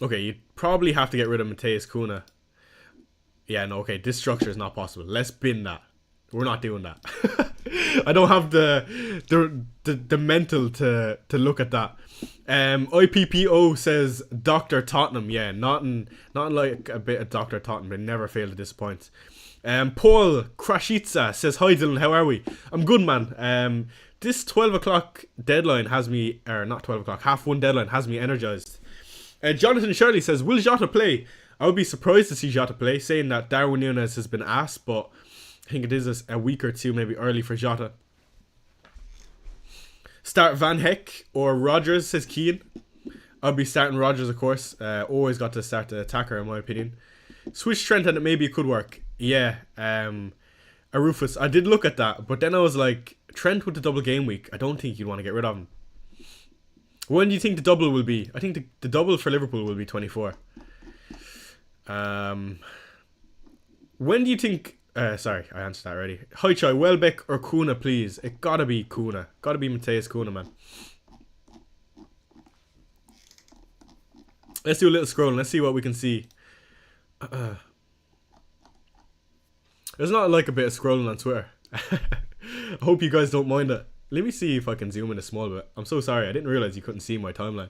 okay, you'd probably have to get rid of Mateus Cunha. Yeah, no, okay, this structure is not possible. Let's bin that. We're not doing that. I don't have the mental to look at that. IPPO says Dr. Tottenham. Yeah, not like a bit of Dr. Tottenham. They never fail to disappoint. Paul Krashitsa says, hi Dylan, how are we? I'm good, man. This 12 o'clock deadline has me, or not 12 o'clock, 1:30 deadline has me energized. Jonathan Shirley says, will Jota play? I would be surprised to see Jota play, saying that Darwin Núñez has been asked, but I think it is a week or two maybe early for Jota. Start Van Heck or Rodgers, says Keane. I'll be starting Rodgers, of course. Always got to start the attacker, in my opinion. Switch Trent and it maybe it could work. Yeah, Arufus. I did look at that, but then I was like, Trent with the double game week, I don't think you'd want to get rid of him. When do you think the double will be? I think the double for Liverpool will be 24. When do you think... sorry, I answered that already. Hi Chai, Welbeck or Cunha, please. It gotta be Cunha. Gotta be Mateus Cunha, man. Let's do a little scrolling. Let's see what we can see. There's not like a bit of scrolling on Twitter. I hope you guys don't mind it. Let me see if I can zoom in a small bit. I'm so sorry. I didn't realize you couldn't see my timeline.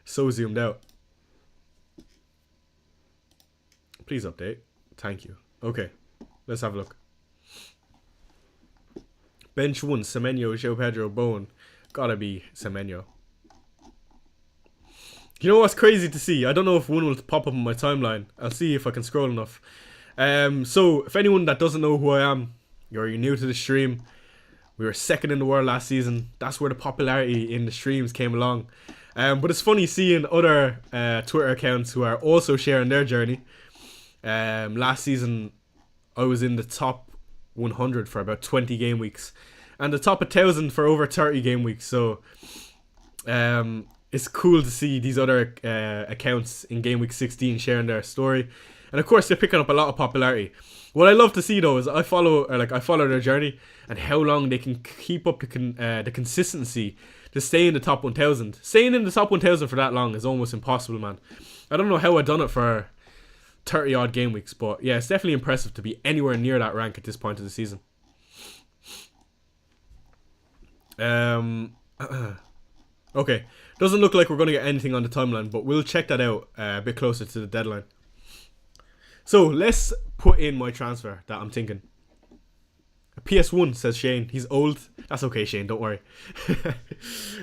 So zoomed out. Please update. Thank you. Okay. Let's have a look. Bench 1, Semenyo, João Pedro, Bowen. Gotta be Semenyo. You know what's crazy to see? I don't know if one will pop up on my timeline. I'll see if I can scroll enough. So, if anyone that doesn't know who I am, you're new to the stream, we were second in the world last season. That's where the popularity in the streams came along. But it's funny seeing other Twitter accounts who are also sharing their journey. Last season, I was in the top 100 for about 20 game weeks and the top 1,000 for over 30 game weeks. So it's cool to see these other accounts in game week 16 sharing their story, and of course they're picking up a lot of popularity. What I love to see though is I follow their journey and how long they can keep up the consistency to stay in the top 1,000. Staying in the top 1,000 for that long is almost impossible, man. I don't know how I've done it for 30 odd game weeks, but yeah, it's definitely impressive to be anywhere near that rank at this point of the season. Okay, doesn't look like we're going to get anything on the timeline, but we'll check that out a bit closer to the deadline. So let's put in my transfer that I'm thinking. PS1, says Shane. He's old. That's okay, Shane. Don't worry.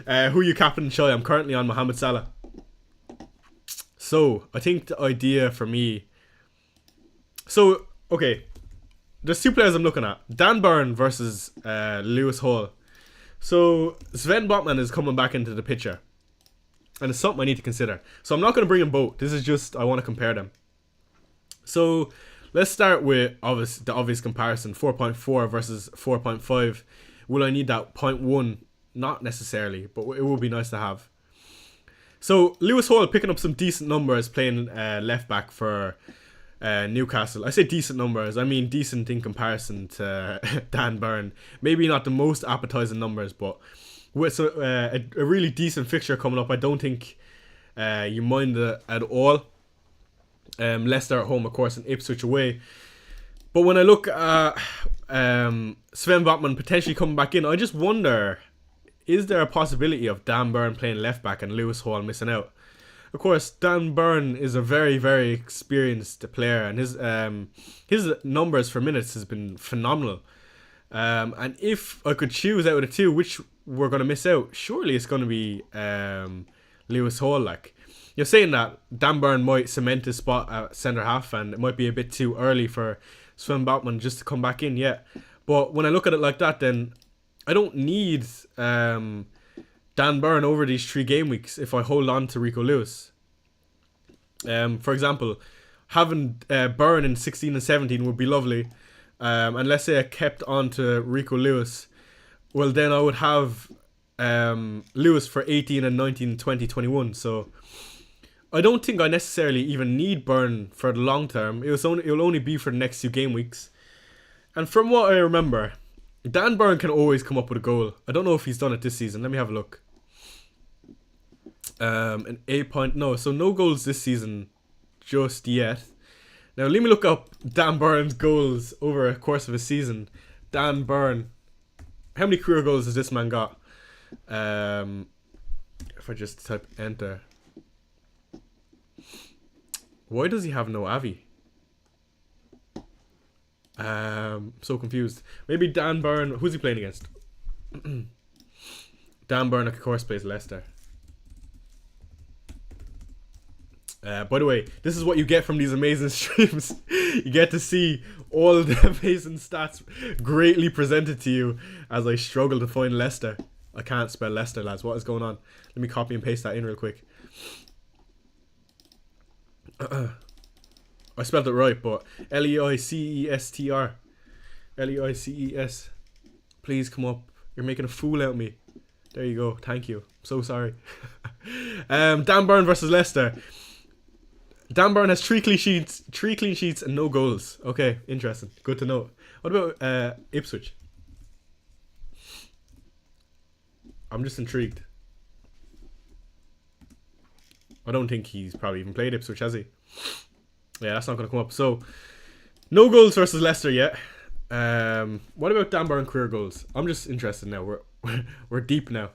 Who you captain, Shy? I'm currently on Mohamed Salah. So, I think the idea for me... So, okay. There's two players I'm looking at. Dan Burn versus Lewis Hall. So, Sven Botman is coming back into the picture. And it's something I need to consider. So, I'm not going to bring them both. This is just, I want to compare them. So, let's start with the obvious comparison. 4.4 versus 4.5. Will I need that 0.1? Not necessarily, but it would be nice to have. So, Lewis Hall picking up some decent numbers playing left back for Newcastle. I say decent numbers, I mean decent in comparison to Dan Burn. Maybe not the most appetizing numbers, but with a really decent fixture coming up, I don't think you mind it at all. Leicester at home, of course, and Ipswich away. But when I look at Sven Botman potentially coming back in, I just wonder, is there a possibility of Dan Burn playing left back and Lewis Hall missing out? Of course, Dan Burn is a very, very experienced player, and his numbers for minutes has been phenomenal. And if I could choose out of the two which we're going to miss out, surely it's going to be Lewis Hall. Like, you're saying that Dan Burn might cement his spot at centre half, and it might be a bit too early for Sven Botman just to come back in yet. But when I look at it like that, then I don't need Dan Burn over these 3 game weeks if I hold on to Rico Lewis. For example, having Burn in 16 and 17 would be lovely. And let's say I kept on to Rico Lewis. Well, then I would have Lewis for 18 and 19, 20, 21. So I don't think I necessarily even need Burn for the long term. It will only be for the next 2 game weeks. And from what I remember, Dan Burn can always come up with a goal. I don't know if he's done it this season. Let me have a look. An 8 point... No, so no goals this season just yet. Now, let me look up Dan Burn's goals over a course of a season. Dan Burn. How many career goals has this man got? If I just type enter. Why does he have no Avi? So confused. Maybe Dan Burn... Who's he playing against? Dan Burn, of course, plays Leicester. By the way, this is what you get from these amazing streams. You get to see all the amazing stats greatly presented to you as I struggle to find Leicester. I can't spell Leicester, lads. What is going on? Let me copy and paste that in real quick. I spelled it right, but Leicester. Leicester. Please come up. You're making a fool out of me. There you go. Thank you. So sorry. Dan Burn versus Leicester. Dan Burn has 3 clean sheets and no goals. Okay, interesting. Good to know. What about Ipswich? I'm just intrigued. I don't think he's probably even played Ipswich, has he? Yeah, that's not going to come up. So, no goals versus Leicester yet. What about Dan Burn career goals? I'm just interested now. We're deep now.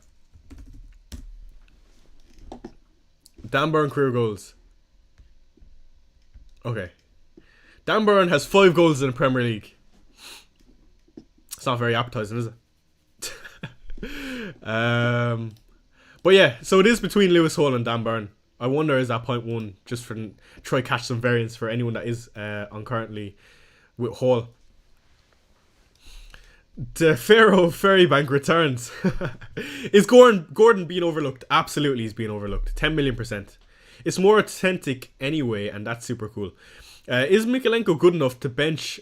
Dan Burn career goals. Okay. Dan Burn has 5 goals in the Premier League. It's not very appetizing, is it? But yeah, so it is between Lewis Hall and Dan Burn. I wonder, is that 0.1 just for try catch some variance for anyone that is on currently with Hall. The Pharaoh Ferrybank returns. Is Gordon being overlooked? Absolutely, he's being overlooked. 10 million %. It's more authentic anyway, and that's super cool. Is Mikalenko good enough to bench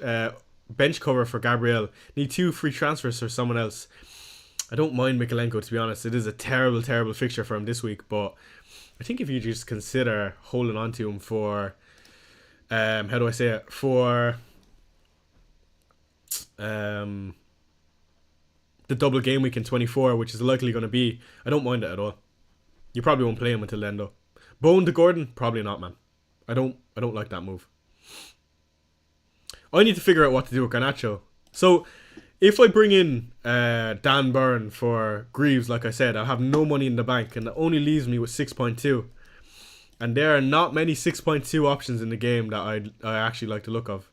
cover for Gabriel? Need 2 free transfers for someone else. I don't mind Mikalenko, to be honest. It is a terrible, terrible fixture for him this week, but I think if you just consider holding on to him for, how do I say it? For the double game week in 24, which is likely going to be, I don't mind it at all. You probably won't play him until then, though. Bone to Gordon? Probably not, man. I don't like that move. I need to figure out what to do with Garnacho. So, if I bring in Dan Burn for Greaves, like I said, I'll have no money in the bank, and it only leaves me with 6.2. And there are not many 6.2 options in the game that I actually like the look of.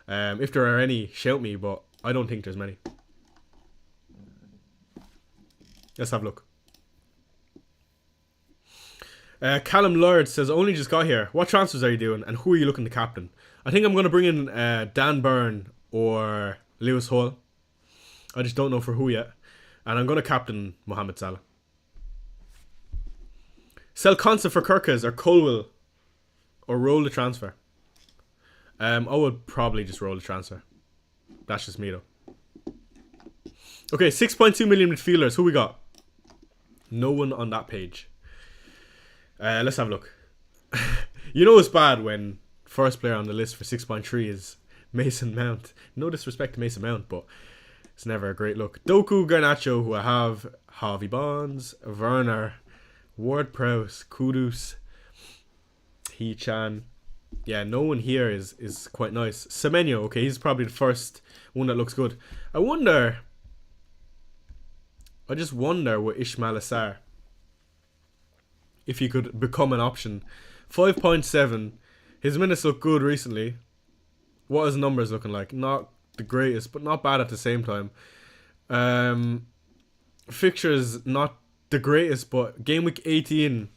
If there are any, shout me, but I don't think there's many. Let's have a look. Callum Lord says, only just got here. What transfers are you doing and who are you looking to captain? I think I'm going to bring in Dan Burn or Lewis Hall. I just don't know for who yet. And I'm going to captain Mohamed Salah. Sell Consa for Kirkes or Colwell or roll the transfer. I would probably just roll the transfer. That's just me though. Okay, 6.2 million midfielders. Who we got? No one on that page. Let's have a look. You know it's bad when first player on the list for 6.3 is Mason Mount. No disrespect to Mason Mount, but it's never a great look. Doku, Garnacho, who I have. Harvey Bonds, Werner, Ward-Prowse, Kudus, He-Chan. Yeah, no one here is quite nice. Semenyo, okay, he's probably the first one that looks good. I just wonder with Ismail Assar if he could become an option. 5.7. His minutes look good recently. What are his numbers looking like? Not the greatest, but not bad at the same time. Fixtures not the greatest, but game week 18,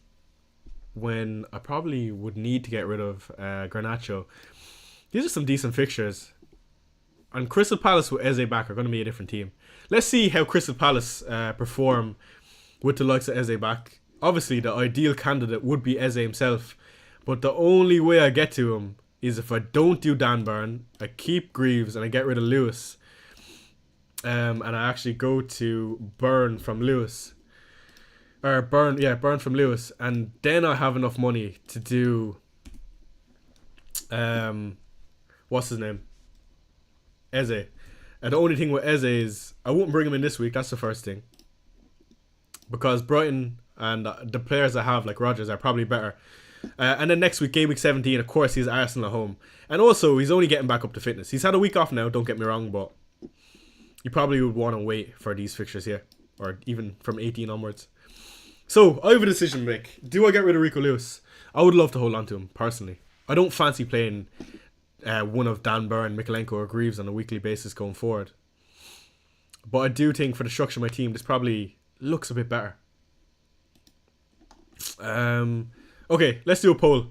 when I probably would need to get rid of Garnacho. These are some decent fixtures. And Crystal Palace with Eze back are going to be a different team. Let's see how Crystal Palace perform with the likes of Eze back. Obviously, the ideal candidate would be Eze himself. But the only way I get to him is if I don't do Dan Burn, I keep Greaves, and I get rid of Lewis. And I actually go to Burn from Lewis. Or Burn from Lewis. And then I have enough money to do... what's his name? Eze. And the only thing with Eze is I won't bring him in this week. That's the first thing. Because Brighton and the players I have, like Rodgers, are probably better. And then next week, game week 17, of course, he's Arsenal at home. And also, he's only getting back up to fitness. He's had a week off now, don't get me wrong, but you probably would want to wait for these fixtures here. Or even from 18 onwards. So, I have a decision to make. Do I get rid of Rico Lewis? I would love to hold on to him, personally. I don't fancy playing one of Dan Burn, Mikalenko or Greaves on a weekly basis going forward. But I do think for the structure of my team, this probably looks a bit better. Okay, let's do a poll.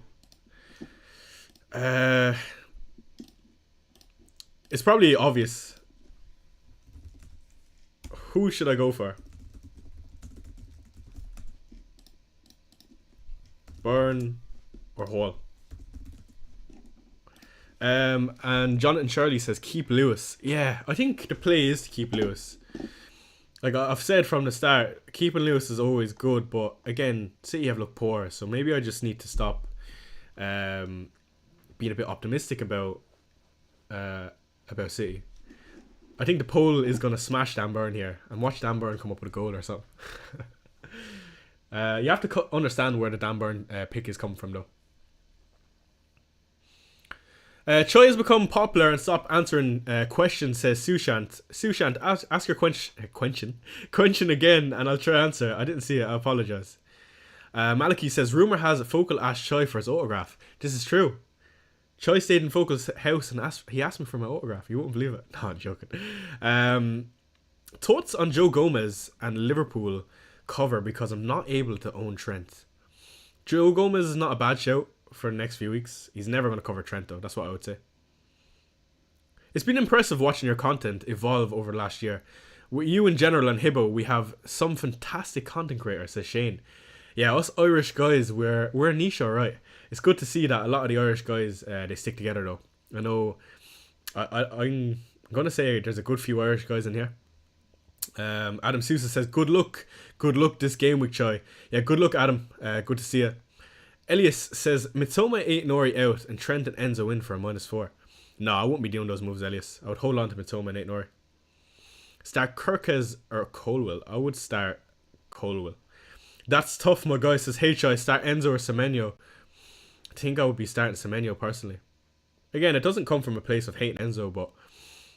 It's probably obvious. Who should I go for? Burn or Hall? And Jonathan Shirley says keep Lewis. Yeah, I think the play is to keep Lewis. Like I've said from the start, keeping Lewis is always good, but again, City have looked poor, so maybe I just need to stop being a bit optimistic about City. I think the poll is gonna smash Dan Burn here, and watch Dan Burn come up with a goal or something. You have to understand where the Dan Burn pick is coming from, though. Choi has become popular and stopped answering questions, says Sushant. Sushant, ask your question again and I'll try to answer. I didn't see it, I apologise. Maliki says, rumour has Focal asked Choi for his autograph. This is true. Choi stayed in Focal's house and he asked me for my autograph. You won't believe it. No, I'm joking. Thoughts on Joe Gomez and Liverpool cover because I'm not able to own Trent. Joe Gomez is not a bad shout for the next few weeks. He's never going to cover Trent though. That's what I would say. It's been impressive watching your content evolve over the last year. With you in general and Hibbo, we have some fantastic content creators, says Shane. Yeah, us Irish guys, we're a niche, alright. It's good to see that a lot of the Irish guys, they stick together though. I know, I'm going to say there's a good few Irish guys in here. Adam Sousa says, good luck this game week, Choi. Yeah, good luck, Adam. Good to see you. Elias says, Mitsoma 8 Nori out and Trent and Enzo in for a -4. No, I wouldn't be doing those moves, Elias. I would hold on to Mitsoma and 8 Nori. Start Kirkes or Colwell. I would start Colwell. That's tough, my guy, says HI. Start Enzo or Semenyo. I think I would be starting Semenyo personally. Again, it doesn't come from a place of hating Enzo, but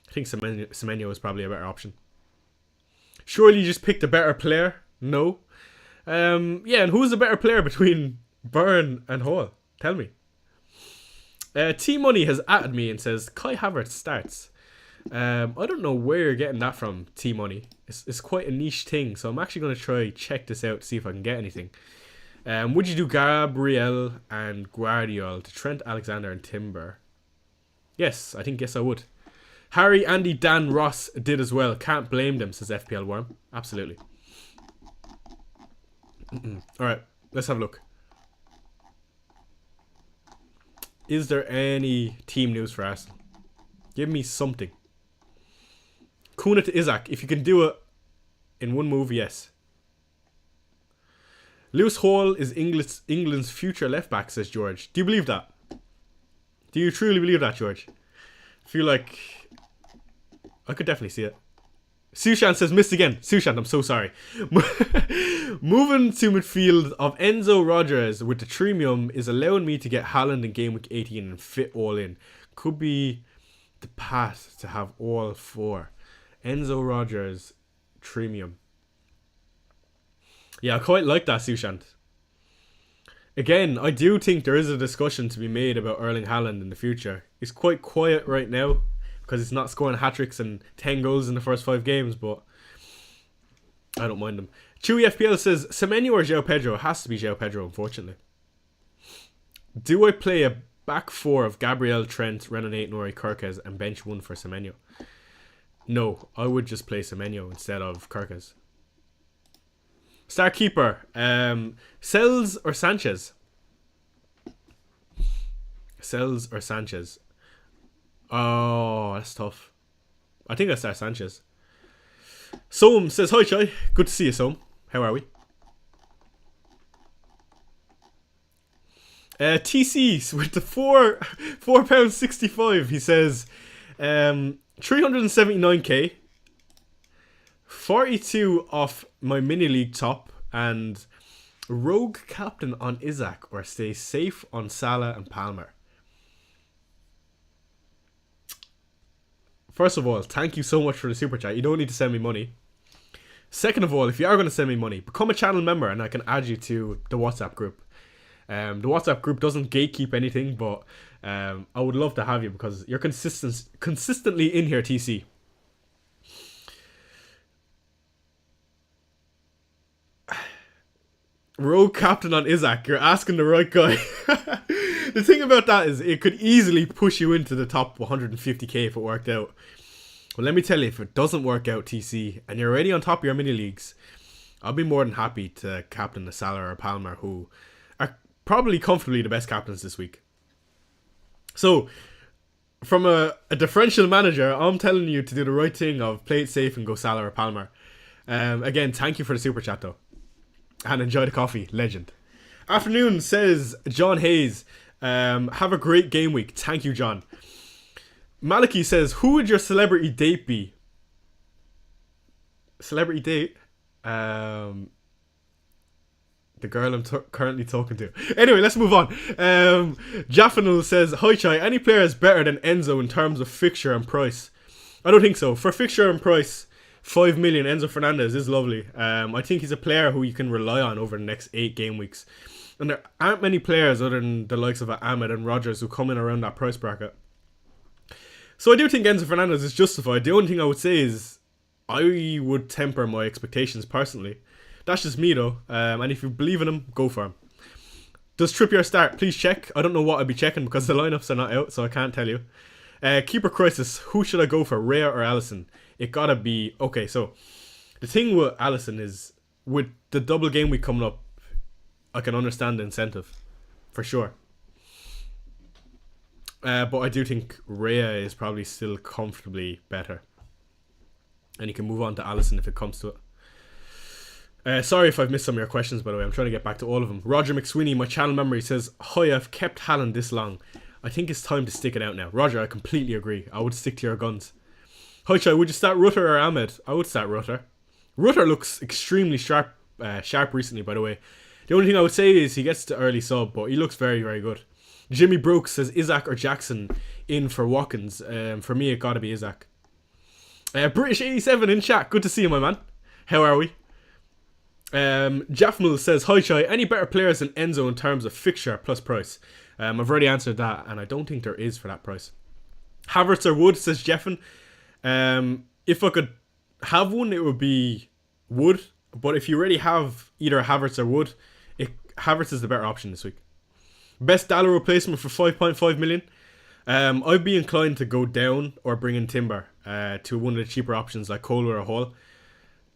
I think Semenyo is probably a better option. Surely you just picked a better player? No. Yeah, and who's the better player between Burn and Hall? Tell me. T-Money has added me and says, Kai Havertz starts. I don't know where you're getting that from, T-Money. It's quite a niche thing, so I'm actually going to try check this out to see if I can get anything. Would you do Gabriel and Guardiola to Trent Alexander and Timber? Yes, I would. Harry, Andy, Dan, Ross did as well. Can't blame them, says FPL Worm. Absolutely. Alright, let's have a look. Is there any team news for Arsenal? Give me something. Kuna to Isaac. If you can do it in one move, yes. Lewis Hall is England's future left back, says George. Do you believe that? Do you truly believe that, George? I feel like I could definitely see it. Sushan says missed again. Sushan, I'm so sorry. Moving to midfield of Enzo Rogers with the Tremium is allowing me to get Haaland in game week 18 and fit all in. Could be the path to have all four. Enzo Rogers, Tremium. Yeah, I quite like that, Sushant. Again, I do think there is a discussion to be made about Erling Haaland in the future. He's quite quiet right now because he's not scoring hat-tricks and 10 goals in the first 5 games, but I don't mind him. Chewy FPL says, Semenyo or João Pedro? It has to be João Pedro, unfortunately. Do I play a back 4 of Gabriel, Trent, Renan 8, Nori, Kirkes and bench 1 for Semenyo? No, I would just play Semenyo instead of Kirkes. Star Keeper, Sells or Sanchez? Sells or Sanchez? Oh, that's tough. I think I start Sanchez. Soam says, hi Chai, good to see you Soam. How are we? TC with the £4.65. He says 379k, 42 off my mini league top, and rogue captain on Isaac or stay safe on Salah and Palmer. First of all, thank you so much for the super chat. You don't need to send me money. Second of all, if you are going to send me money, become a channel member and I can add you to the WhatsApp group. The WhatsApp group doesn't gatekeep anything, but I would love to have you because you're consistently in here, TC. Rogue captain on Isaac. You're asking the right guy. The thing about that is it could easily push you into the top 150k if it worked out. Well, let me tell you, if it doesn't work out, TC, and you're already on top of your mini leagues, I'll be more than happy to captain the Salah or Palmer, who are probably comfortably the best captains this week. So, from a differential manager, I'm telling you to do the right thing of play it safe and go Salah or Palmer. Again, thank you for the super chat though. And enjoy the coffee, legend. Afternoon, says John Hayes. Have a great game week. Thank you, John. Maliki says, who would your celebrity date be? Celebrity date? The girl I'm currently talking to. Anyway, let's move on. Jaffanul says, hi Chai, any player is better than Enzo in terms of fixture and price? I don't think so. For fixture and price, 5 million, Enzo Fernandez is lovely. I think he's a player who you can rely on over the next 8 game weeks. And there aren't many players other than the likes of Ahmed and Rogers who come in around that price bracket. So I do think Enzo Fernandez is justified. The only thing I would say is I would temper my expectations personally. That's just me though. And if you believe in him, go for him. Does Trippier start? Please check. I don't know what I'd be checking because the lineups are not out, so I can't tell you. Keeper crisis. Who should I go for, Raya or Alisson? It gotta be... Okay, so the thing with Alisson is with the double game week coming up, I can understand the incentive. For sure. But I do think Raya is probably still comfortably better. And you can move on to Alisson if it comes to it. Sorry if I've missed some of your questions, by the way. I'm trying to get back to all of them. Roger McSweeney, my channel member, he says, hi, I've kept Haaland this long. I think it's time to stick it out now. Roger, I completely agree. I would stick to your guns. Hi, Chai, would you start Rutter or Ahmed? I would start Rutter. Rutter looks extremely sharp recently, by the way. The only thing I would say is he gets the early sub, but he looks very, very good. Jimmy Brooks says Isaac or Jackson in for Watkins. For me, it gotta be Isaac. British 87 in chat. Good to see you, my man. How are we? Jaffmul says, hi Chai, any better players than Enzo in terms of fixture plus price? I've already answered that, and I don't think there is for that price. Havertz or Wood, says Jeffin. If I could have one, it would be Wood. But if you already have either Havertz or Wood, Havertz is the better option this week. Best Dallo replacement for 5.5 million. I'd be inclined to go down or bring in Timber to one of the cheaper options like Kohler or Hall,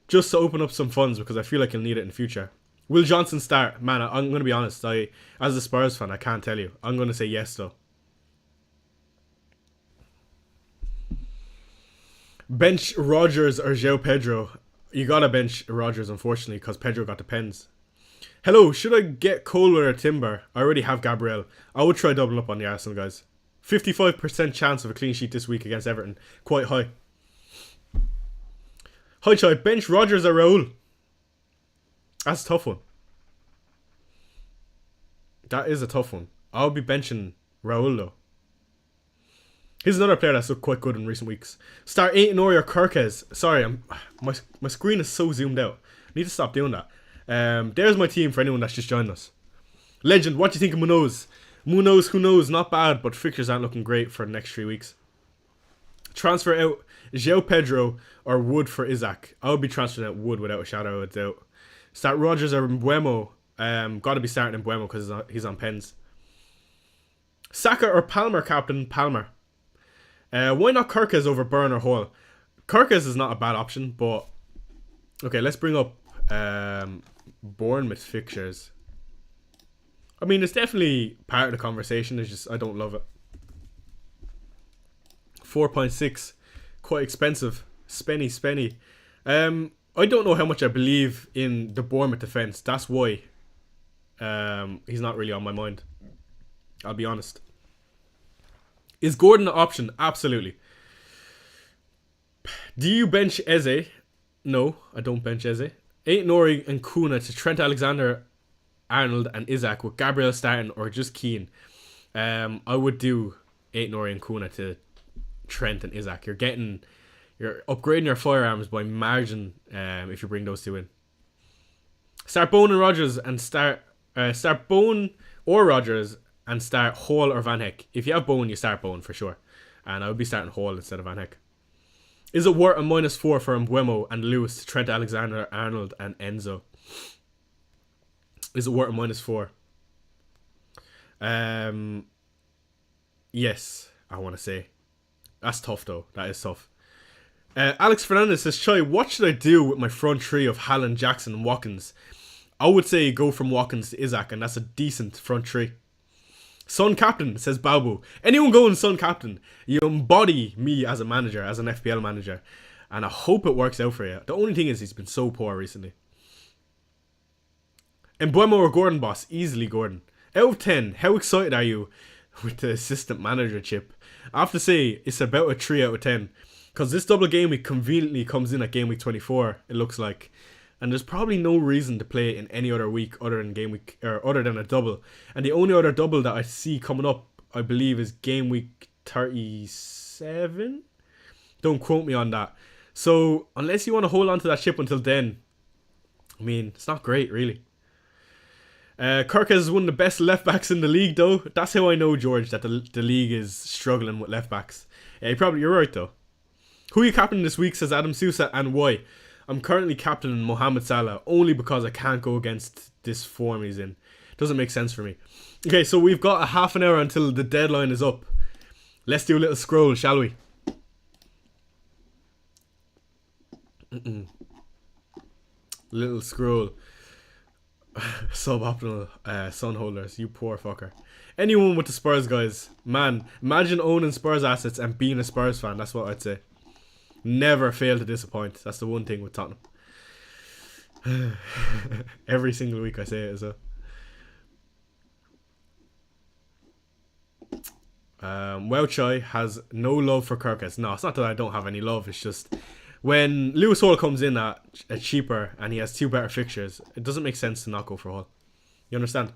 just to open up some funds because I feel like you'll need it in the future. Will Johnson start? Man, I'm going to be honest. As a Spurs fan, I can't tell you. I'm going to say yes though. Bench Rodgers or João Pedro? You gotta bench Rodgers, unfortunately, because Pedro got the pens. Hello, should I get Kohler or Timber? I already have Gabriel. I would try doubling up on the Arsenal guys. 55% chance of a clean sheet this week against Everton. Quite high. Hi Chai, bench Rodgers or Raul? That's a tough one. That is a tough one. I'll be benching Raul though. Here's another player that's looked quite good in recent weeks. Start Aït-Nouri or Kirkez. Sorry, my screen is so zoomed out. I need to stop doing that. There's my team for anyone that's just joined us. Legend, what do you think of Munoz? Munoz, who knows, not bad, but fixtures aren't looking great for the next 3 weeks. Transfer out João Pedro or Wood for Isaac. I would be transferring out Wood without a shadow of a doubt. Start Rodgers or Mbeumo. Gotta be starting Mbeumo because he's on pens. Saka or Palmer, captain? Palmer. Why not Kirkez over Burn or Hall? Kirkez is not a bad option, but okay, let's bring up Bournemouth fixtures. I mean, it's definitely part of the conversation. It's just I don't love it. 4.6, quite expensive. Spenny. I don't know how much I believe in the Bournemouth defense. That's why he's not really on my mind. I'll be honest. Is Gordon an option? Absolutely. Do you bench Eze? No, I don't bench Eze. Aït-Nouri and Kuna to Trent Alexander-Arnold and Isaac with Gabriel starting or just Keane. I would do Aït-Nouri and Kuna to Trent and Isaac. You're upgrading your firearms by margin if you bring those two in. Start Bone and Rodgers and start Bone or Rodgers and start Hall or Van Heck. If you have Bone, you start Bone for sure. And I would be starting Hall instead of Van Heck. Is it worth a -4 for Mbeumo and Lewis to Trent Alexander-Arnold and Enzo? Is it worth a -4? Yes, I want to say. That's tough though. That is tough. Alex Fernandez says, Chai, what should I do with my front three of Haaland, Jackson and Watkins? I would say go from Watkins to Isaac, and that's a decent front three. Son Captain, says Babu. Anyone going Son Captain? You embody me as a manager, as an FPL manager. And I hope it works out for you. The only thing is he's been so poor recently. Mbeumo or Gordon, boss? Easily Gordon. Out of 10, how excited are you with the assistant manager chip? I have to say, it's about a 3 out of 10. Because this double game week conveniently comes in at game week 24, it looks like. And there's probably no reason to play it in any other week other than game week or other than a double. And the only other double that I see coming up, I believe, is game week 37. Don't quote me on that. So unless you want to hold on to that chip until then, I mean, it's not great really. Kirkez is one of the best left backs in the league, though. That's how I know, George, that the league is struggling with left backs. Yeah, you're right though. Who are you captaining this week, says Adam Sousa, and why? I'm currently captaining Mohamed Salah only because I can't go against this form he's in. Doesn't make sense for me. Okay, so we've got a half an hour until the deadline is up. Let's do a little scroll, shall we? Little scroll. Suboptimal sun holders, you poor fucker. Anyone with the Spurs, guys. Man, imagine owning Spurs assets and being a Spurs fan. That's what I'd say. Never fail to disappoint. That's the one thing with Tottenham. Every single week I say it as well. Welchai has no love for Kirkes. No, it's not that I don't have any love. It's just when Lewis Hall comes in at a cheaper and he has 2 better fixtures, it doesn't make sense to not go for Hall. You understand?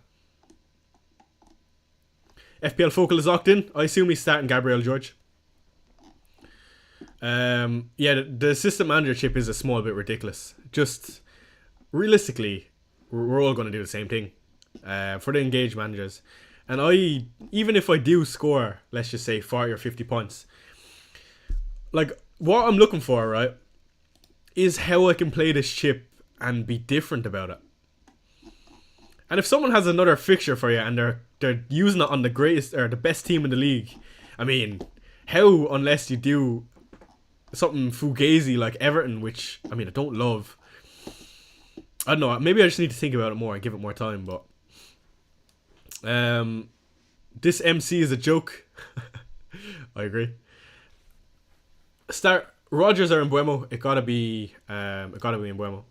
FPL Focal is locked in. I assume he's starting Gabriel George. Yeah, the assistant manager chip is a small bit ridiculous. Just realistically, we're all going to do the same thing for the engaged managers. And even if I do score, let's just say 40 or 50 points, like what I'm looking for, right, is how I can play this chip and be different about it. And if someone has another fixture for you and they're using it on the greatest or the best team in the league, I mean, how, unless you do something fugazi like Everton, which I mean I don't love. I don't know. Maybe I just need to think about it more and give it more time. But this MC is a joke. I agree. Start Rogers or Mbuemo. It gotta be Mbuemo.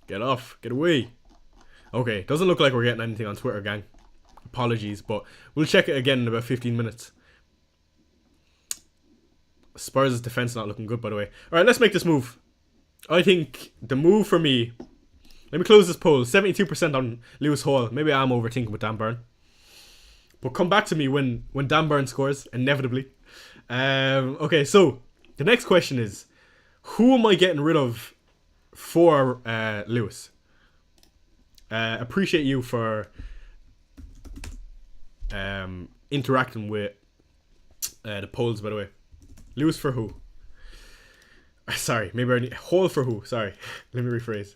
Get off. Get away. Okay, doesn't look like we're getting anything on Twitter, gang. Apologies, but we'll check it again in about 15 minutes. Spurs' defense not looking good, by the way. Alright, let's make this move. I think the move for me... Let me close this poll. 72% on Lewis Hall. Maybe I'm overthinking with Dan Burn. But come back to me when Dan Burn scores, inevitably. Okay, so the next question is, who am I getting rid of for Lewis? Appreciate you for interacting with the polls, by the way. Lewis for who? Sorry, maybe I need... Hall for who? Sorry. Let me rephrase.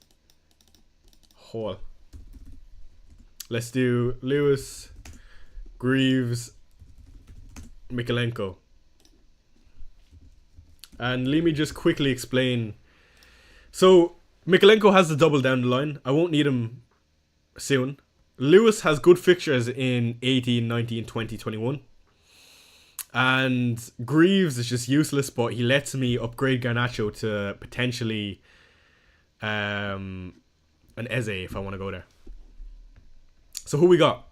Hall. Let's do Lewis, Greaves, Mikalenko. And let me just quickly explain. So, Mikalenko has the double down the line. I won't need him soon. Lewis has good fixtures in 18, 19, 20, 21. And Greaves is just useless, but he lets me upgrade Garnacho to potentially an Eze if I want to go there. So who we got?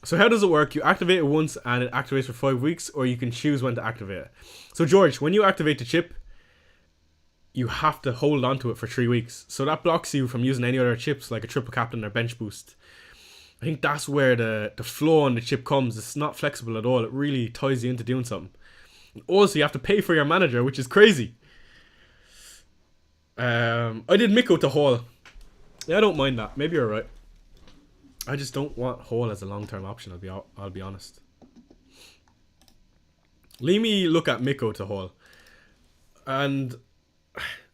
So how does it work? You activate it once and it activates for 5 weeks, or you can choose when to activate it. So George, when you activate the chip, you have to hold on to it for 3 weeks. So that blocks you from using any other chips like a triple captain or bench boost. I think that's where the flow on the chip comes. It's not flexible at all. It really ties you into doing something. Also, you have to pay for your manager, which is crazy. I did Miko to Hall. Yeah, I don't mind that. Maybe you're right. I just don't want Hall as a long-term option. I'll be honest. Let me look at Miko to Hall. And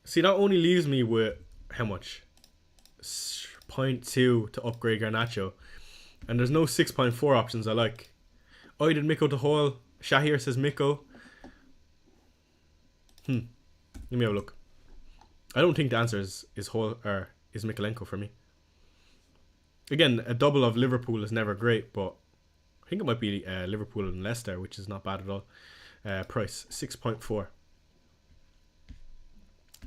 see, that only leaves me with how much? 0.2 to upgrade Garnacho. And there's no 6.4 options I like. I did Miko to Hall. Shahir says Miko. Let me have a look. I don't think the answer is Hall or is Mikalenko for me. Again, a double of Liverpool is never great, but I think it might be Liverpool and Leicester, which is not bad at all. Price 6.4.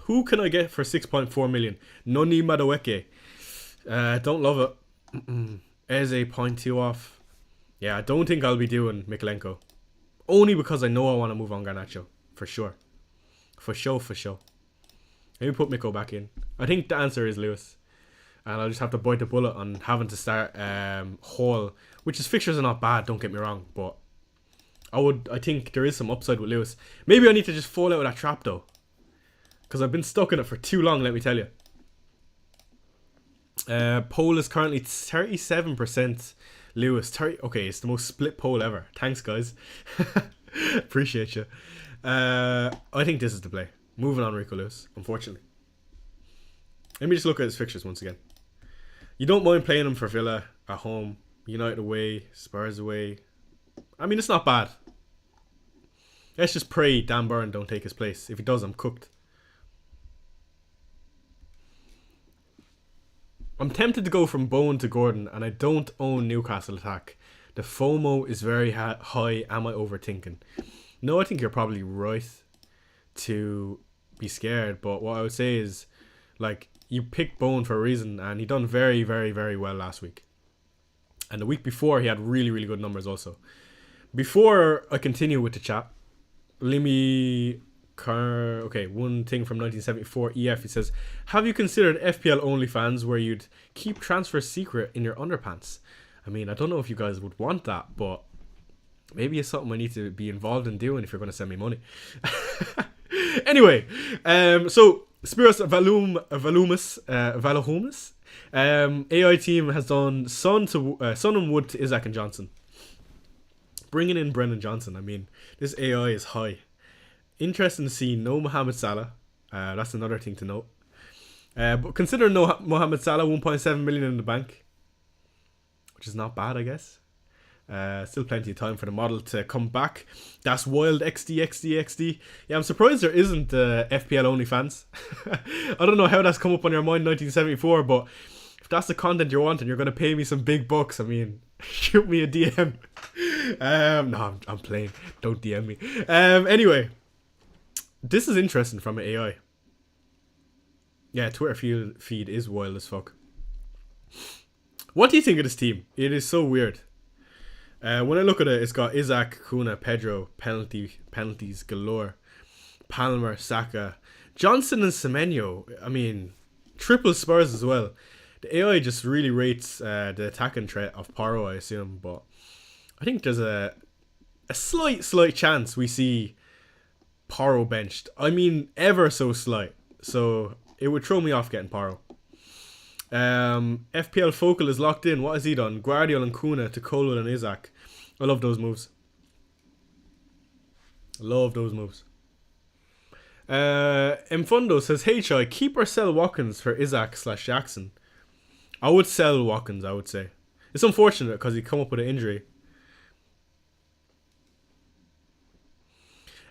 Who can I get for 6.4 million? Noni Madueke. Don't love it. Eze 0.2 off. Yeah, I don't think I'll be doing Mikalenko. Only because I know I want to move on Garnacho. For sure. For sure. Let me put Miko back in. I think the answer is Lewis. And I'll just have to bite the bullet on having to start Hall. Which his fixtures are not bad, don't get me wrong. But I think there is some upside with Lewis. Maybe I need to just fall out of that trap though. Because I've been stuck in it for too long, let me tell you. Poll is currently 37% Lewis. 30. Okay, it's the most split poll ever. Thanks, guys. Appreciate you. I think this is the play. Moving on, Rico Lewis, unfortunately. Let me just look at his fixtures once again. You don't mind playing him for Villa at home, United away, Spurs away. I mean, it's not bad. Let's just pray Dan Burn don't take his place. If he does, I'm cooked. I'm tempted to go from Bowen to Gordon, and I don't own Newcastle attack. The FOMO is very high. Am I overthinking? No, I think you're probably right to be scared, but what I would say is, like, you picked Bowen for a reason, and he done very, very, very well last week. And the week before, he had really, really good numbers also. Before I continue with the chat, let me... Okay, one thing from 1974 EF, he says, have you considered FPL OnlyFans where you'd keep transfers secret in your underpants? I mean, I don't know if you guys would want that, but maybe it's something I need to be involved in doing if you're going to send me money. Anyway, so Spiros Valumus, AI team has done Son and Wood to Isaac and Johnson. Bringing in Brennan Johnson. I mean, this AI is high. Interesting to see no Mohamed Salah. That's another thing to note. But consider no Mohamed Salah, 1.7 million in the bank, which is not bad, I guess. Still plenty of time for the model to come back. That's wild. XD. Yeah, I'm surprised there isn't FPL OnlyFans. I don't know how that's come up on your mind, 1974, but if that's the content you're wanting, you're going to pay me some big bucks. I mean, shoot me a DM. No, I'm playing. Don't DM me. Anyway, this is interesting from an AI. Yeah, Twitter feed is wild as fuck. What do you think of this team? It is so weird. When I look at it, it's got Isaac, Kuna, Pedro, penalties galore, Palmer, Saka, Johnson and Semenyo. I mean, triple Spurs as well. The AI just really rates the attacking threat of Paro, I assume, but I think there's a slight chance we see Paro benched. I mean, ever so slight. So it would throw me off getting Paro. FPL Focal is locked in. What has he done? Guardiola and Kuna to Colwell and Isaac. I love those moves. Mfundo says, hey Chai, keep or sell Watkins for Isaac/Jackson. I would sell Watkins, I would say. It's unfortunate because he come up with an injury.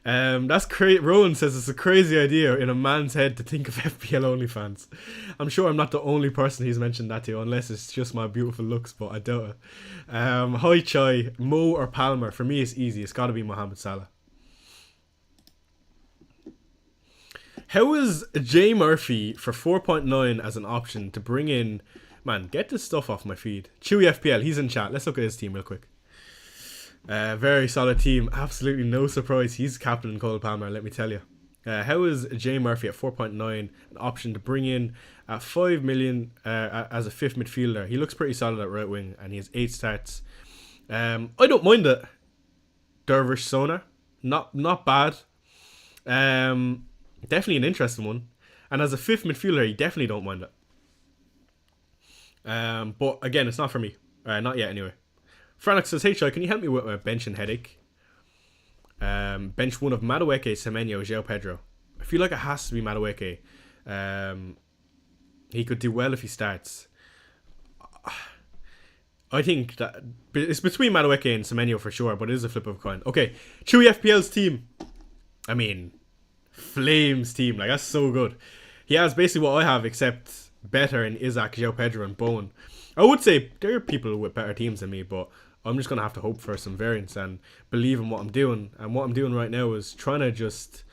That's crazy. Rowan says it's a crazy idea in a man's head to think of FPL OnlyFans. I'm sure I'm not the only person he's mentioned that to, unless it's just my beautiful looks, but I doubt it. Hi Chai, Mo or Palmer? For me, it's easy. It's got to be Mohamed Salah. How is J Murphy for 4.9 as an option to bring in? Man, get this stuff off my feed. Chewy FPL, he's in chat. Let's look at his team real quick. Very solid team. Absolutely no surprise. He's captain Cole Palmer, let me tell you. How is J Murphy at 4.9 an option to bring in at 5 million as a fifth midfielder? He looks pretty solid at right wing and he has 8 starts. I don't mind it. Dervish Sona, not bad. Definitely an interesting one. And as a fifth midfielder, you definitely don't mind it. But again, it's not for me. Not yet anyway. Frank says, hey Chai, can you help me with my benching headache? Bench one of Madueke, Semenyo, João Pedro. I feel like it has to be Madueke. He could do well if he starts. I think that it's between Madueke and Semenyo for sure, but it is a flip of a coin. Okay, Chewy FPL's team. I mean, Flames team. Like, that's so good. He has basically what I have, except better in Isaac, João Pedro, and Bowen. I would say there are people with better teams than me, but I'm just going to have to hope for some variance and believe in what I'm doing. And what I'm doing right now is trying to just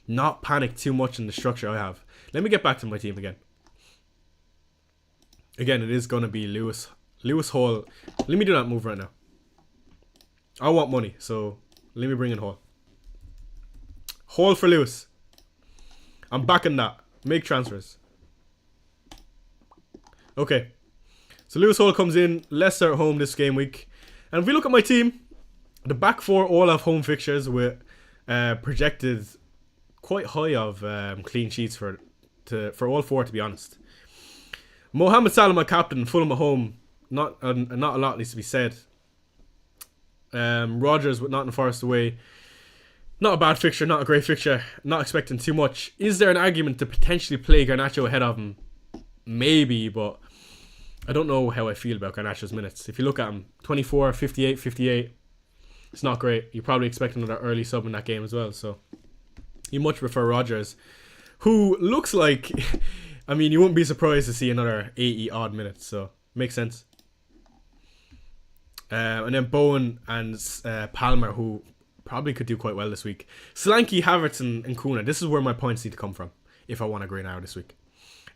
not panic too much in the structure I have. Let me get back to my team again. Again, it is going to be Lewis Hall. Let me do that move right now. I want money, so let me bring in Hall. Hall for Lewis. I'm backing that. Make transfers. Okay. So Lewis Hall comes in. Leicester at home this game week. And if we look at my team, the back four all have home fixtures with projected quite high of clean sheets for all four, to be honest. Mohamed Salah, my captain, Fulham at home. Not a lot needs to be said. Rodgers with Nottingham Forest away. Not a bad fixture, not a great fixture. Not expecting too much. Is there an argument to potentially play Garnacho ahead of him? Maybe, but I don't know how I feel about Garnacho's minutes. If you look at him, 24, 58, 58. It's not great. You probably expect another early sub in that game as well. So you much prefer Rodgers, who looks like, I mean, you wouldn't be surprised to see another 80 odd minutes. So makes sense. And then Bowen and Palmer, who probably could do quite well this week. Solanke, Havertz and Kuna. This is where my points need to come from if I want a green arrow this week.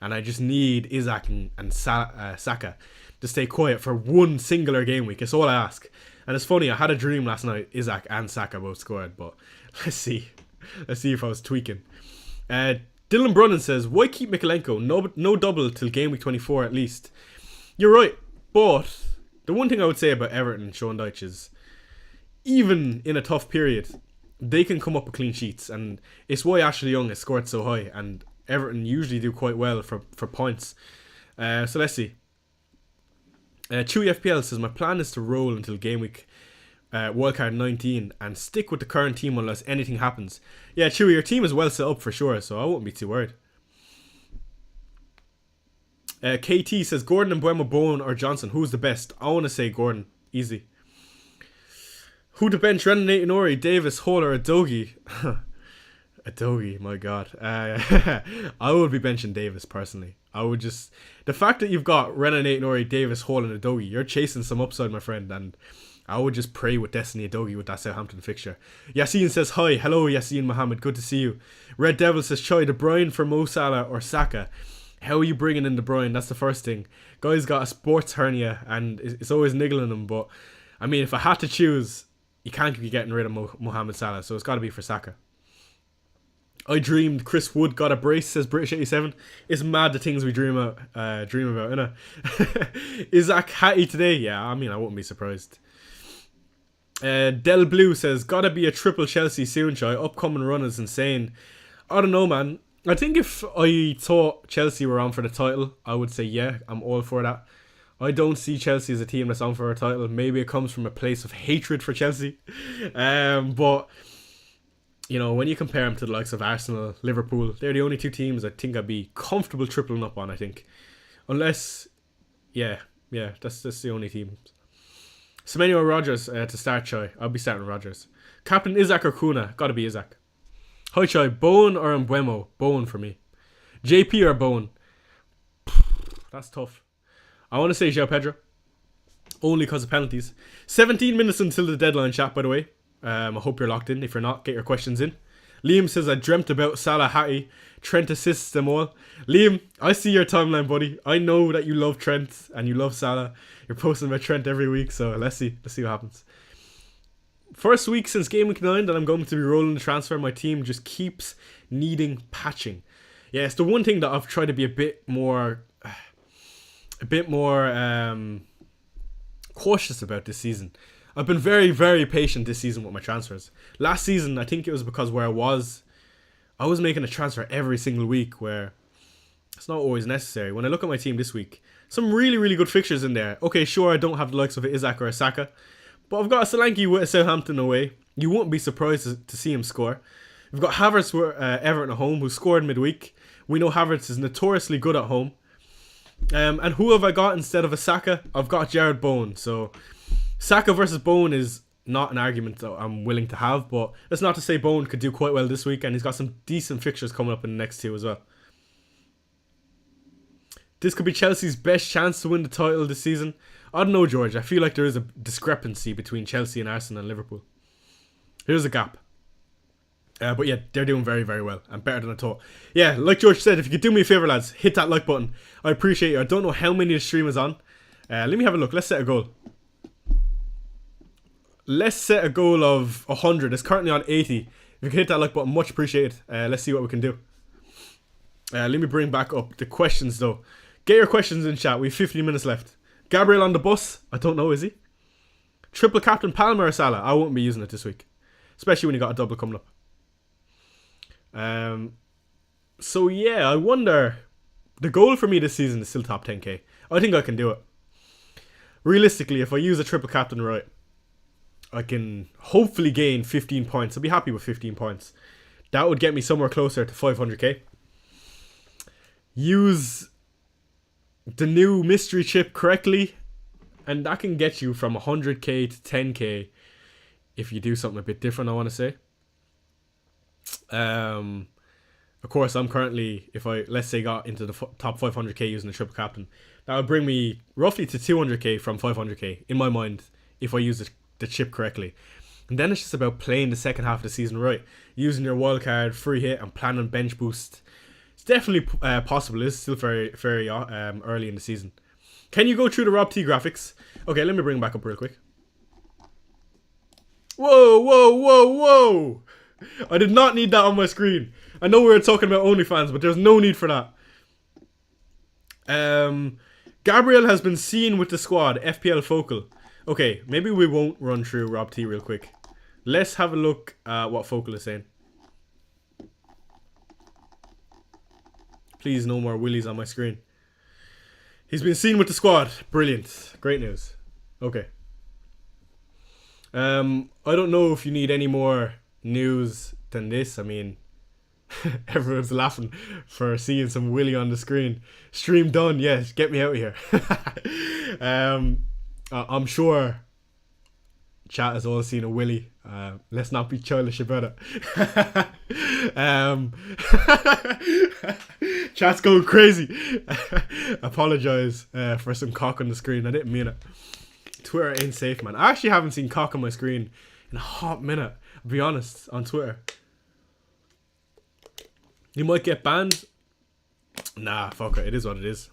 And I just need Isaac and Saka to stay quiet for one singular game week. It's all I ask. And it's funny, I had a dream last night, Isaac and Saka both scored, but let's see. Let's see if I was tweaking. Dylan Brunnan says, why keep Mikalenko? No double till game week 24 at least. You're right, but the one thing I would say about Everton and Sean Dyche is, even in a tough period, they can come up with clean sheets, and it's why Ashley Young has scored so high, and Everton usually do quite well for points. So let's see. Chewy FPL says, my plan is to roll until game week wildcard 19 and stick with the current team unless anything happens. Yeah, Chewy, your team is well set up for sure, so I won't be too worried. KT says, Gordon and Buemo, Bowen or Johnson, who's the best? I want to say Gordon. Easy. Who to bench? Renan Nori, Davis, Hall or Adogi? Adogi, my god. I would be benching Davis personally. I would just... The fact that you've got Renan Nori, Davis, Hall and Adogi, you're chasing some upside, my friend, and I would just pray with Destiny Adogi with that Southampton fixture. Yassine says, hi. Hello, Yassine Mohammed. Good to see you. Red Devil says, Choi, De Bruyne for Mo Salah or Saka. How are you bringing in De Bruyne? That's the first thing. Guy's got a sports hernia and it's always niggling him, but I mean, if I had to choose, you can't be getting rid of Mohamed Salah, so it's got to be for Saka. I dreamed Chris Wood got a brace, says British87. It's mad the things we dream about, innit? Isaac Hattie today? Yeah, I mean, I wouldn't be surprised. Del Blue says, gotta be a triple Chelsea soon, Chai. Upcoming run is insane. I don't know, man. I think if I thought Chelsea were on for the title, I would say, yeah, I'm all for that. I don't see Chelsea as a team that's on for a title. Maybe it comes from a place of hatred for Chelsea. But, you know, when you compare them to the likes of Arsenal, Liverpool, they're the only two teams I think I'd be comfortable tripling up on, I think. Unless, yeah, that's the only team. Semenyo or Rodgers to start, Chai. I'll be starting Rodgers. Captain Isaac or Kuna? Gotta be Isaac. Hi, Chai. Bowen or Mbuemo? Bowen for me. JP or Bowen? That's tough. I want to say João Pedro. Only because of penalties. 17 minutes until the deadline, chat, by the way. I hope you're locked in. If you're not, get your questions in. Liam says, I dreamt about Salah Hattie. Trent assists them all. Liam, I see your timeline, buddy. I know that you love Trent and you love Salah. You're posting about Trent every week, so let's see what happens. First week since game week 9 that I'm going to be rolling the transfer. My team just keeps needing patching. Yeah, it's the one thing that I've tried to be a bit more cautious about this season. I've been very, very patient this season with my transfers. Last season, I think it was because where I was making a transfer every single week, where it's not always necessary. When I look at my team this week, some really, really good fixtures in there. Okay, sure, I don't have the likes of Isaac or Saka, but I've got a Solanke with Southampton away. You wouldn't be surprised to see him score. We've got Havertz with Everton at home, who scored midweek. We know Havertz is notoriously good at home. And who have I got instead of a Saka? I've got Jared Bowen. So Saka versus Bowen is not an argument that I'm willing to have, but that's not to say Bowen could do quite well this week, and he's got some decent fixtures coming up in the next two as well. This could be Chelsea's best chance to win the title this season. I don't know, George. I feel like there is a discrepancy between Chelsea and Arsenal and Liverpool. Here's a gap. But yeah, they're doing very, very well and better than I thought. Yeah, like George said, if you could do me a favour, lads, hit that like button. I appreciate you. I don't know how many the stream is on. Let me have a look. Let's set a goal. Let's set a goal of 100. It's currently on 80. If you can hit that like button, much appreciated. Let's see what we can do. Let me bring back up the questions though. Get your questions in chat. We have 15 minutes left. Gabriel on the bus. I don't know, is he? Triple captain Palmer or Salah? I won't be using it this week. Especially when you got a double coming up. So yeah, I wonder. The goal for me this season is still top 10k. I think I can do it. Realistically, if I use a triple captain right, I can hopefully gain 15 points. I'll be happy with 15 points. That would get me somewhere closer to 500k. Use the new mystery chip correctly, and that can get you from 100k to 10k if you do something a bit different, I want to say. Of course, I'm currently, if I, let's say, got into the top 500k using the triple captain, that would bring me roughly to 200k from 500k, in my mind, if I use the chip correctly. And then it's just about playing the second half of the season right, using your wildcard, free hit, and planning bench boost. It's definitely possible. It's still very, very early in the season. Can you go through the Rob T graphics? Okay, let me bring them back up real quick. Whoa, whoa, whoa, whoa! I did not need that on my screen. I know we were talking about OnlyFans, but there's no need for that. Gabriel has been seen with the squad. FPL Focal. Okay, maybe we won't run through Rob T real quick. Let's have a look at what Focal is saying. Please, no more willies on my screen. He's been seen with the squad. Brilliant. Great news. Okay. I don't know if you need any more news than this. I mean, everyone's laughing for seeing some Willy on the screen. Stream done. Yes, get me out of here. I'm sure chat has all seen a Willy. Let's not be childish about it. Chat's going crazy. Apologise for some cock on the screen. I didn't mean it. Twitter ain't safe, man. I actually haven't seen cock on my screen in a hot minute. I'll be honest, on Twitter. You might get banned. Nah, fuck it. It is what it is.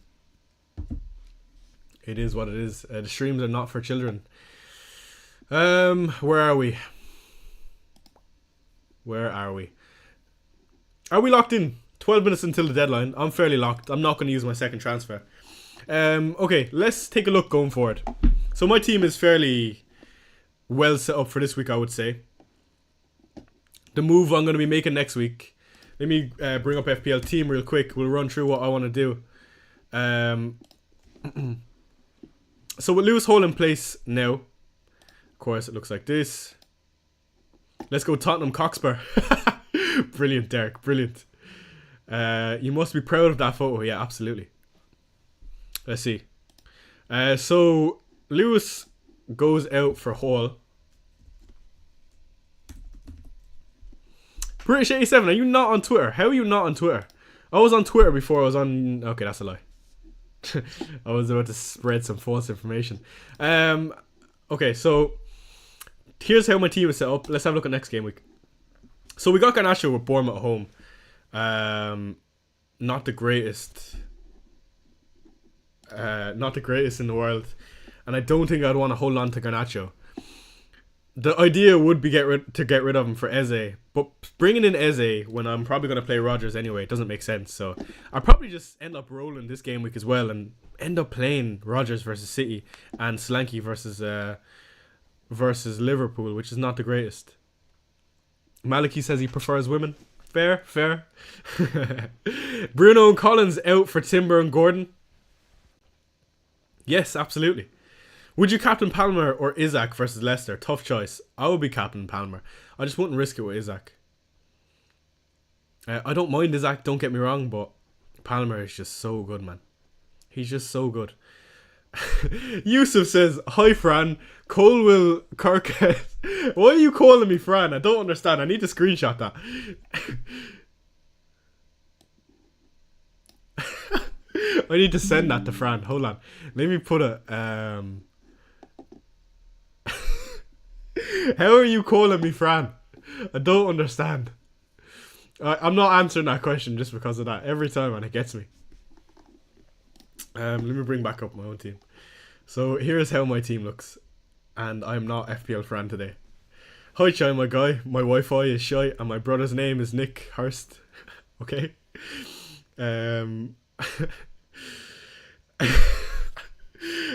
It is what it is. The streams are not for children. Where are we? Where are we? Are we locked in? 12 minutes until the deadline. I'm fairly locked. I'm not going to use my second transfer. Okay, let's take a look going forward. So my team is fairly well set up for this week, I would say. The move I'm going to be making next week. Let me bring up FPL team real quick. We'll run through what I want to do. So with Lewis Hall in place now. Of course, it looks like this. Let's go Tottenham Cockspur. Brilliant, Derek. Brilliant. You must be proud of that photo. Yeah, absolutely. Let's see. So Lewis goes out for Hall. British 87, are you not on Twitter? How are you not on Twitter? I was on Twitter before I was on... Okay, that's a lie. I was about to spread some false information. Okay, so here's how my team is set up. Let's have a look at next game week. So we got Garnacho with Bournemouth at home. Not the greatest. Not the greatest in the world. And I don't think I'd want to hold on to Garnacho. The idea would be to get rid of him for Eze, but bringing in Eze when I'm probably going to play Rodgers anyway doesn't make sense. So I'll probably just end up rolling this game week as well and end up playing Rodgers versus City and Solanke versus Liverpool, which is not the greatest. Maliki says he prefers women. Fair, fair. Bruno and Collins out for Timber and Gordon. Yes, absolutely. Would you captain Palmer or Isaac versus Leicester? Tough choice. I would be captain Palmer. I just wouldn't risk it with Isaac. I don't mind Isaac, don't get me wrong, but Palmer is just so good, man. He's just so good. Yusuf says, hi Fran, Cole will Kirkhead. Why are you calling me Fran? I don't understand. I need to screenshot that. I need to send that to Fran. Hold on. Let me put it. How are you calling me Fran? I don't understand. I'm not answering that question just because of that. Every time, and it gets me. Let me bring back up my own team. So here's how my team looks. And I'm not FPL Fran today. Hi Chai, my guy. My Wi-Fi is shy and my brother's name is Nick Hurst. Okay.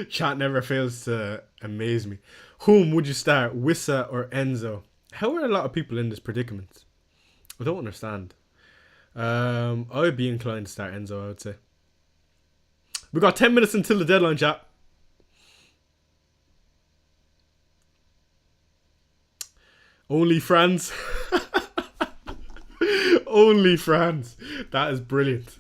Chat never fails to amaze me. Whom would you start, Wissa or Enzo? How are a lot of people in this predicament? I don't understand. I would be inclined to start Enzo, I would say. We got 10 minutes until the deadline, chat. Only France. Only France. That is brilliant.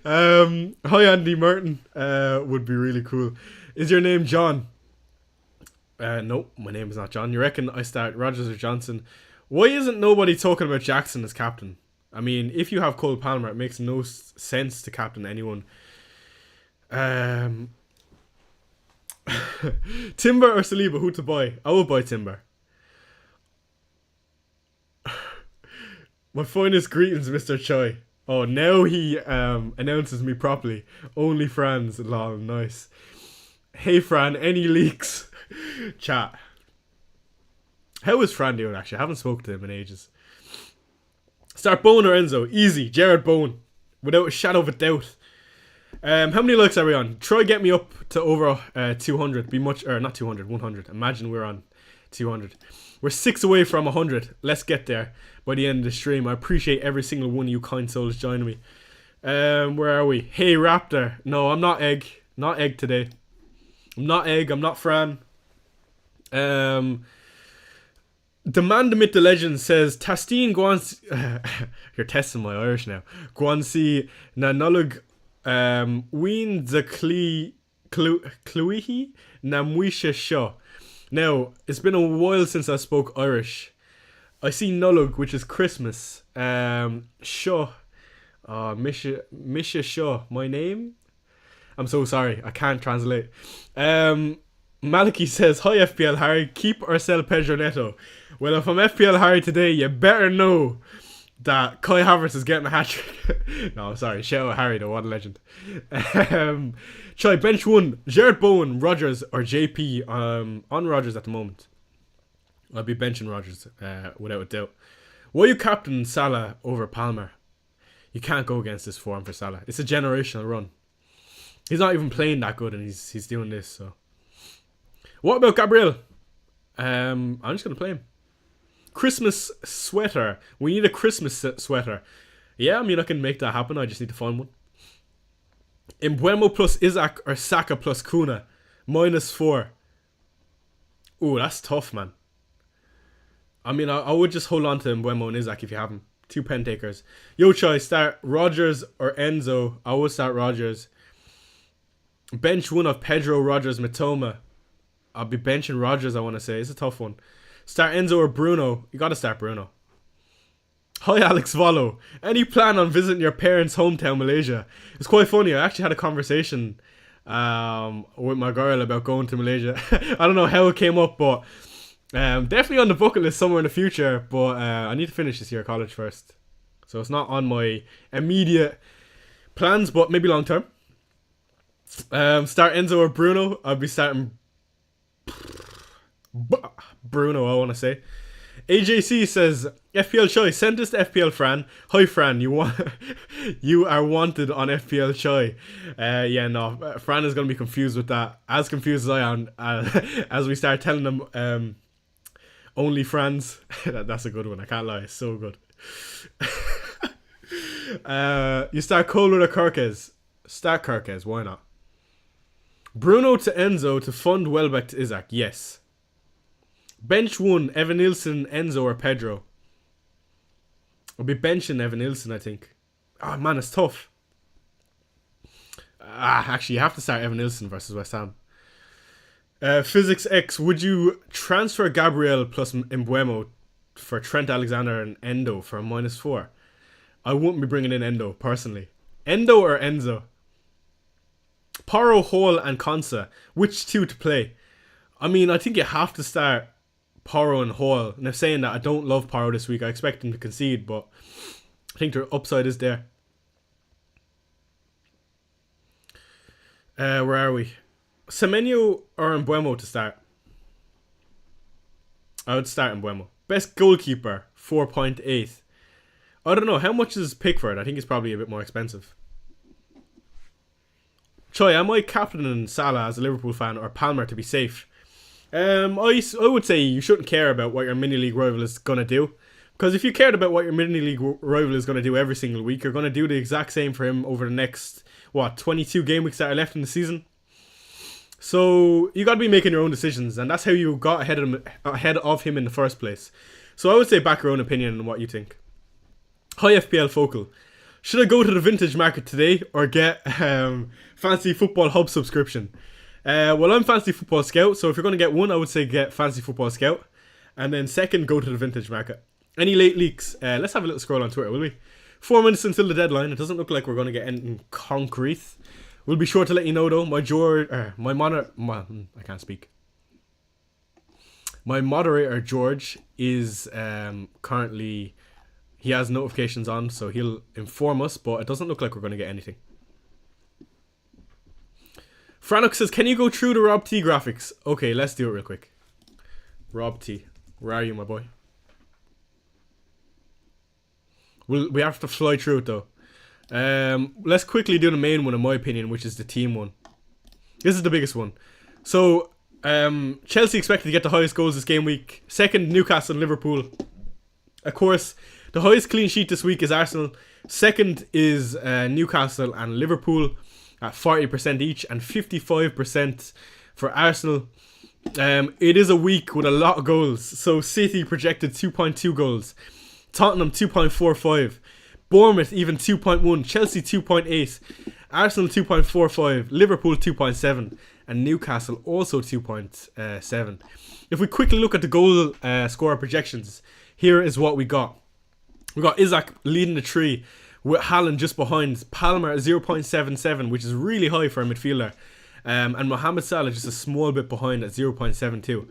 Hi Andy Merton. Would be really cool. Is your name John? No, my name is not John. You reckon I start Rodgers or Johnson? Why isn't nobody talking about Jackson as captain? I mean, if you have Cole Palmer, it makes no sense to captain anyone. Timber or Saliba, who to buy? I will buy Timber. My finest greetings, Mr. Choi. Oh, now he announces me properly. Only Fran's. Lol, nice. Hey Fran, any leaks? Chat. How is Fran doing actually? I haven't spoken to him in ages. Start Bowen or Enzo? Easy. Jared Bowen. Without a shadow of a doubt. How many likes are we on? Try get me up to over 200. Be much, or not 200, 100. Imagine we're on 200. We're 6 away from 100. Let's get there by the end of the stream. I appreciate every single one of you kind souls joining me. Where are we? Hey Raptor. No, I'm not Egg. Not Egg today. I'm not Egg. I'm not Fran. The man, the myth, the legend says Tastine Guansi. You're testing my Irish now. Guansi na nulug ween the Cluihi na muisha sho. Now, it's been a while since I spoke Irish. I see nulug, which is Christmas. Sho. Misha Sho. My name? I'm so sorry. I can't translate. Maliki says, hi FPL Harry, keep or sell Pedro Neto. Well, if I'm FPL Harry today, you better know that Kai Havertz is getting a hat-trick. No, sorry, shout out Harry though, what a legend. Should I bench one? Jared Bowen, Rodgers or JP? On Rodgers at the moment. I'll be benching Rodgers without a doubt. Why you captain Salah over Palmer? You can't go against this form for Salah. It's a generational run. He's not even playing that good and he's doing this, so. What about Gabriel? I'm just going to play him. Christmas sweater. We need a Christmas sweater. Yeah, I mean, I can make that happen. I just need to find one. Mbuemo plus Isaac or Saka plus Kuna. -4. Ooh, that's tough, man. I mean, I would just hold on to Mbuemo and Isaac if you have them. 2 pen takers. Yo, Choi, start Rodgers or Enzo. I would start Rodgers. Bench one of Pedro, Rodgers, Matoma. I'll be benching Rodgers, I want to say. It's a tough one. Start Enzo or Bruno. You got to start Bruno. Hi, Alex Volo. Any plan on visiting your parents' hometown, Malaysia? It's quite funny. I actually had a conversation with my girl about going to Malaysia. I don't know how it came up, but definitely on the bucket list somewhere in the future. But I need to finish this year of college first. So it's not on my immediate plans, but maybe long term. Start Enzo or Bruno. I'll be starting Bruno, I want to say. AJC says, FPL Choi, send this to FPL Fran. Hi Fran, you are wanted on FPL Choi. Yeah, no, Fran is going to be confused with that. As confused as I am as we start telling them only Frans. That's a good one, I can't lie, it's so good. You start Cole or Kirkes. Start Kirkes, why not? Bruno to Enzo to fund Welbeck to Isaac, yes. Bench one, Evan Nilsson, Enzo or Pedro. I'll be benching Evan Nilsson, I think. Oh man, it's tough. Actually, you have to start Evan Nilsson versus West Ham. Physics X, would you transfer Gabriel plus Mbuemo for Trent Alexander and Endo for a -4? I wouldn't be bringing in Endo, personally. Endo or Enzo? Porro, Hall and Konsa. Which two to play? I mean, I think you have to start Porro and Hall. And I'm saying that I don't love Porro this week. I expect him to concede, but I think their upside is there. Where are we? Semenyo or Mbuemo to start? I would start Mbuemo. Best goalkeeper, 4.8. I don't know, how much is Pickford? I think it's probably a bit more expensive. Choi, am I captaining Salah as a Liverpool fan or Palmer to be safe? I would say you shouldn't care about what your mini league rival is going to do. Because if you cared about what your mini league rival is going to do every single week, you're going to do the exact same for him over the next, 22 game weeks that are left in the season. So you got to be making your own decisions, and that's how you got ahead of him in the first place. So I would say back your own opinion on what you think. Hi FPL Focal. Should I go to the vintage market today or get Fantasy Football Hub subscription? Well, I'm Fantasy Football Scout, so if you're going to get one, I would say get Fantasy Football Scout. And then second, go to the vintage market. Any late leaks? Let's have a little scroll on Twitter, will we? 4 minutes until the deadline. It doesn't look like we're going to get anything concrete. We'll be sure to let you know though. I can't speak. My moderator George is currently, he has notifications on, so he'll inform us, but it doesn't look like we're going to get anything. Franok says, can you go through the Rob T graphics? Okay, let's do it real quick. Rob T, where are you, my boy? We have to fly through it though. Let's quickly do the main one in my opinion, which is the team one. This is the biggest one. So Chelsea expected to get the highest goals this game week. Second, Newcastle and Liverpool. Of course, the highest clean sheet this week is Arsenal. Second is Newcastle and Liverpool at 40% each and 55% for Arsenal. It is a week with a lot of goals. So City projected 2.2 goals. Tottenham 2.45. Bournemouth even 2.1. Chelsea 2.8. Arsenal 2.45. Liverpool 2.7. And Newcastle also 2.7. If we quickly look at the goal scorer projections, here is what we got. We got Isaac leading the tree with Haaland just behind. Palmer at 0.77, which is really high for a midfielder. And Mohamed Salah just a small bit behind at 0.72.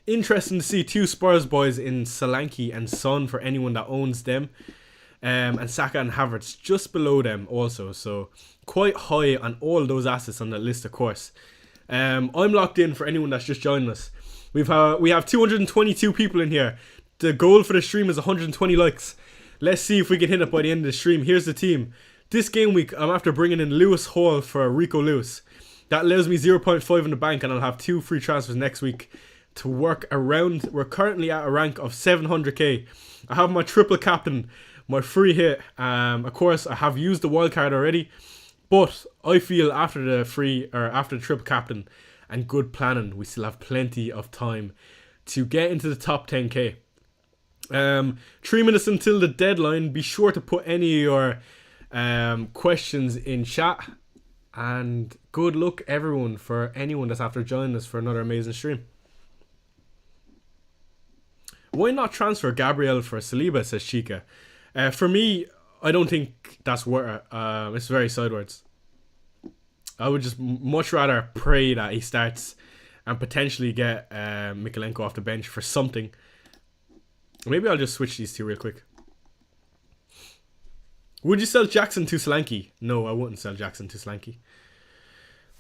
Interesting to see two Spurs boys in Solanke and Son for anyone that owns them. And Saka and Havertz just below them also. So quite high on all those assets on the list, of course. I'm locked in for anyone that's just joined us. We have 222 people in here. The goal for the stream is 120 likes. Let's see if we can hit it by the end of the stream. Here's the team. This game week, I'm after bringing in Lewis Hall for Rico Lewis. That allows me 0.5 in the bank, and I'll have 2 free transfers next week to work around. We're currently at a rank of 700k. I have my triple captain, my free hit. Of course, I have used the wildcard already, but I feel after the triple captain and good planning, we still have plenty of time to get into the top 10k. 3 minutes until the deadline. Be sure to put any of your questions in chat. And good luck, everyone, for anyone that's after joining us for another amazing stream. Why not transfer Gabriel for Saliba, says Chica. For me, I don't think that's worth it. It's very sideways. I would just much rather pray that he starts and potentially get Mikalenko off the bench for something. Maybe I'll just switch these two real quick. Would you sell Jackson to Solanke? No, I wouldn't sell Jackson to Solanke.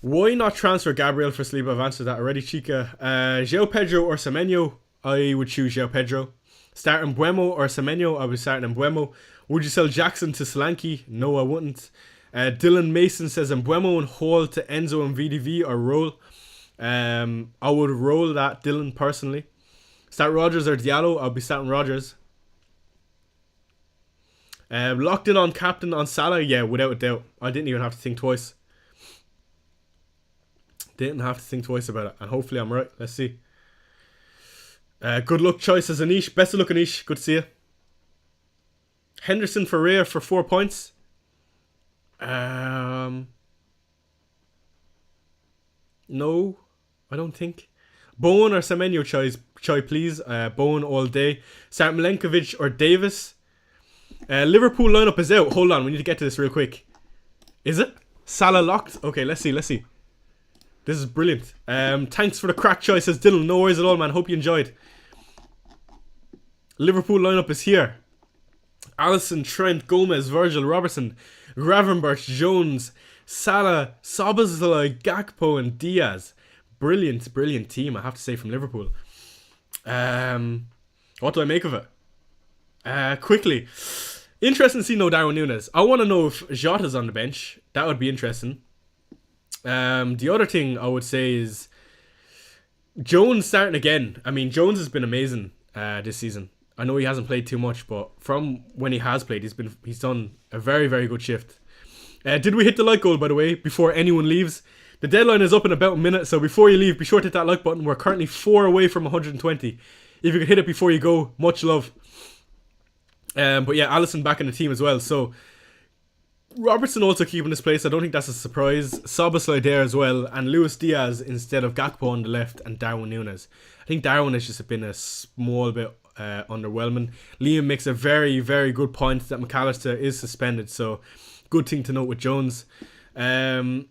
Why not transfer Gabriel for Saliba? I've answered that already, Chica. João Pedro or Semenyo? I would choose João Pedro. Starting Mbeumo or Semenyo? I would start Mbeumo. Would you sell Jackson to Solanke? No, I wouldn't. Dylan Mason says Mbeumo and Hall to Enzo and VDV or roll. I would roll that, Dylan, personally. Start Rodgers or Diallo? I'll be starting Rodgers. Locked in on captain on Salah? Yeah, without a doubt. I didn't even have to think twice. Didn't have to think twice about it. And hopefully I'm right. Let's see. Good luck choices, Anish. Best of luck, Anish. Good to see you. Henderson for Rhea for 4 points. No, I don't think. Bowen or Semenyo choi please. Bowen all day. Start Milenkovic or Davis. Liverpool lineup is out. Hold on, we need to get to this real quick. Is it? Salah locked? Okay, let's see. This is brilliant. Thanks for the crack choice, says Dylan. No worries at all, man. Hope you enjoyed. Liverpool lineup is here. Alisson, Trent, Gomez, Virgil, Robertson, Gravenberch, Jones, Salah, Szoboszlai, Gakpo and Diaz. Brilliant team, I have to say, from Liverpool. What do I make of it? Quickly. Interesting to see no Darwin Núñez. I want to know if Jota's on the bench. That would be interesting. The other thing I would say is Jones starting again. I mean, Jones has been amazing this season. I know he hasn't played too much, but from when he has played, he's done a very, very good shift. Did we hit the like goal, by the way, before anyone leaves? The deadline is up in about a minute, so before you leave, be sure to hit that like button. We're currently 4 away from 120. If you could hit it before you go, much love. But yeah, Alisson back in the team as well. So Robertson also keeping his place. I don't think that's a surprise. Szoboszlai there as well, and Luis Diaz instead of Gakpo on the left and Darwin Núñez. I think Darwin has just been a small bit underwhelming. Liam makes a very, very good point that McAllister is suspended, so good thing to note with Jones. And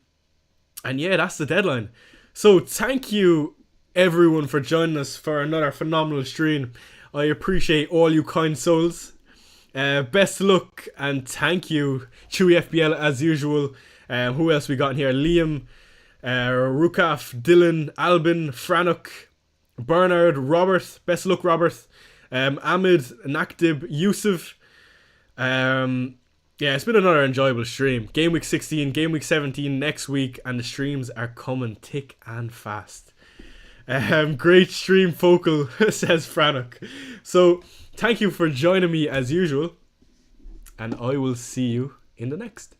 yeah, that's the deadline. So thank you everyone for joining us for another phenomenal stream. I appreciate all you kind souls. Best of luck and thank you, Chewy FPL, as usual. Who else we got in here? Liam, Rukaf, Dylan, Albin, Franuk, Bernard, Robert. Best of luck, Robert. Ahmed, Nakdib, Yusuf. Yeah, it's been another enjoyable stream. Game week 16, game week 17 next week, and the streams are coming thick and fast. Great stream, Focal, says Franok. So, thank you for joining me as usual, and I will see you in the next.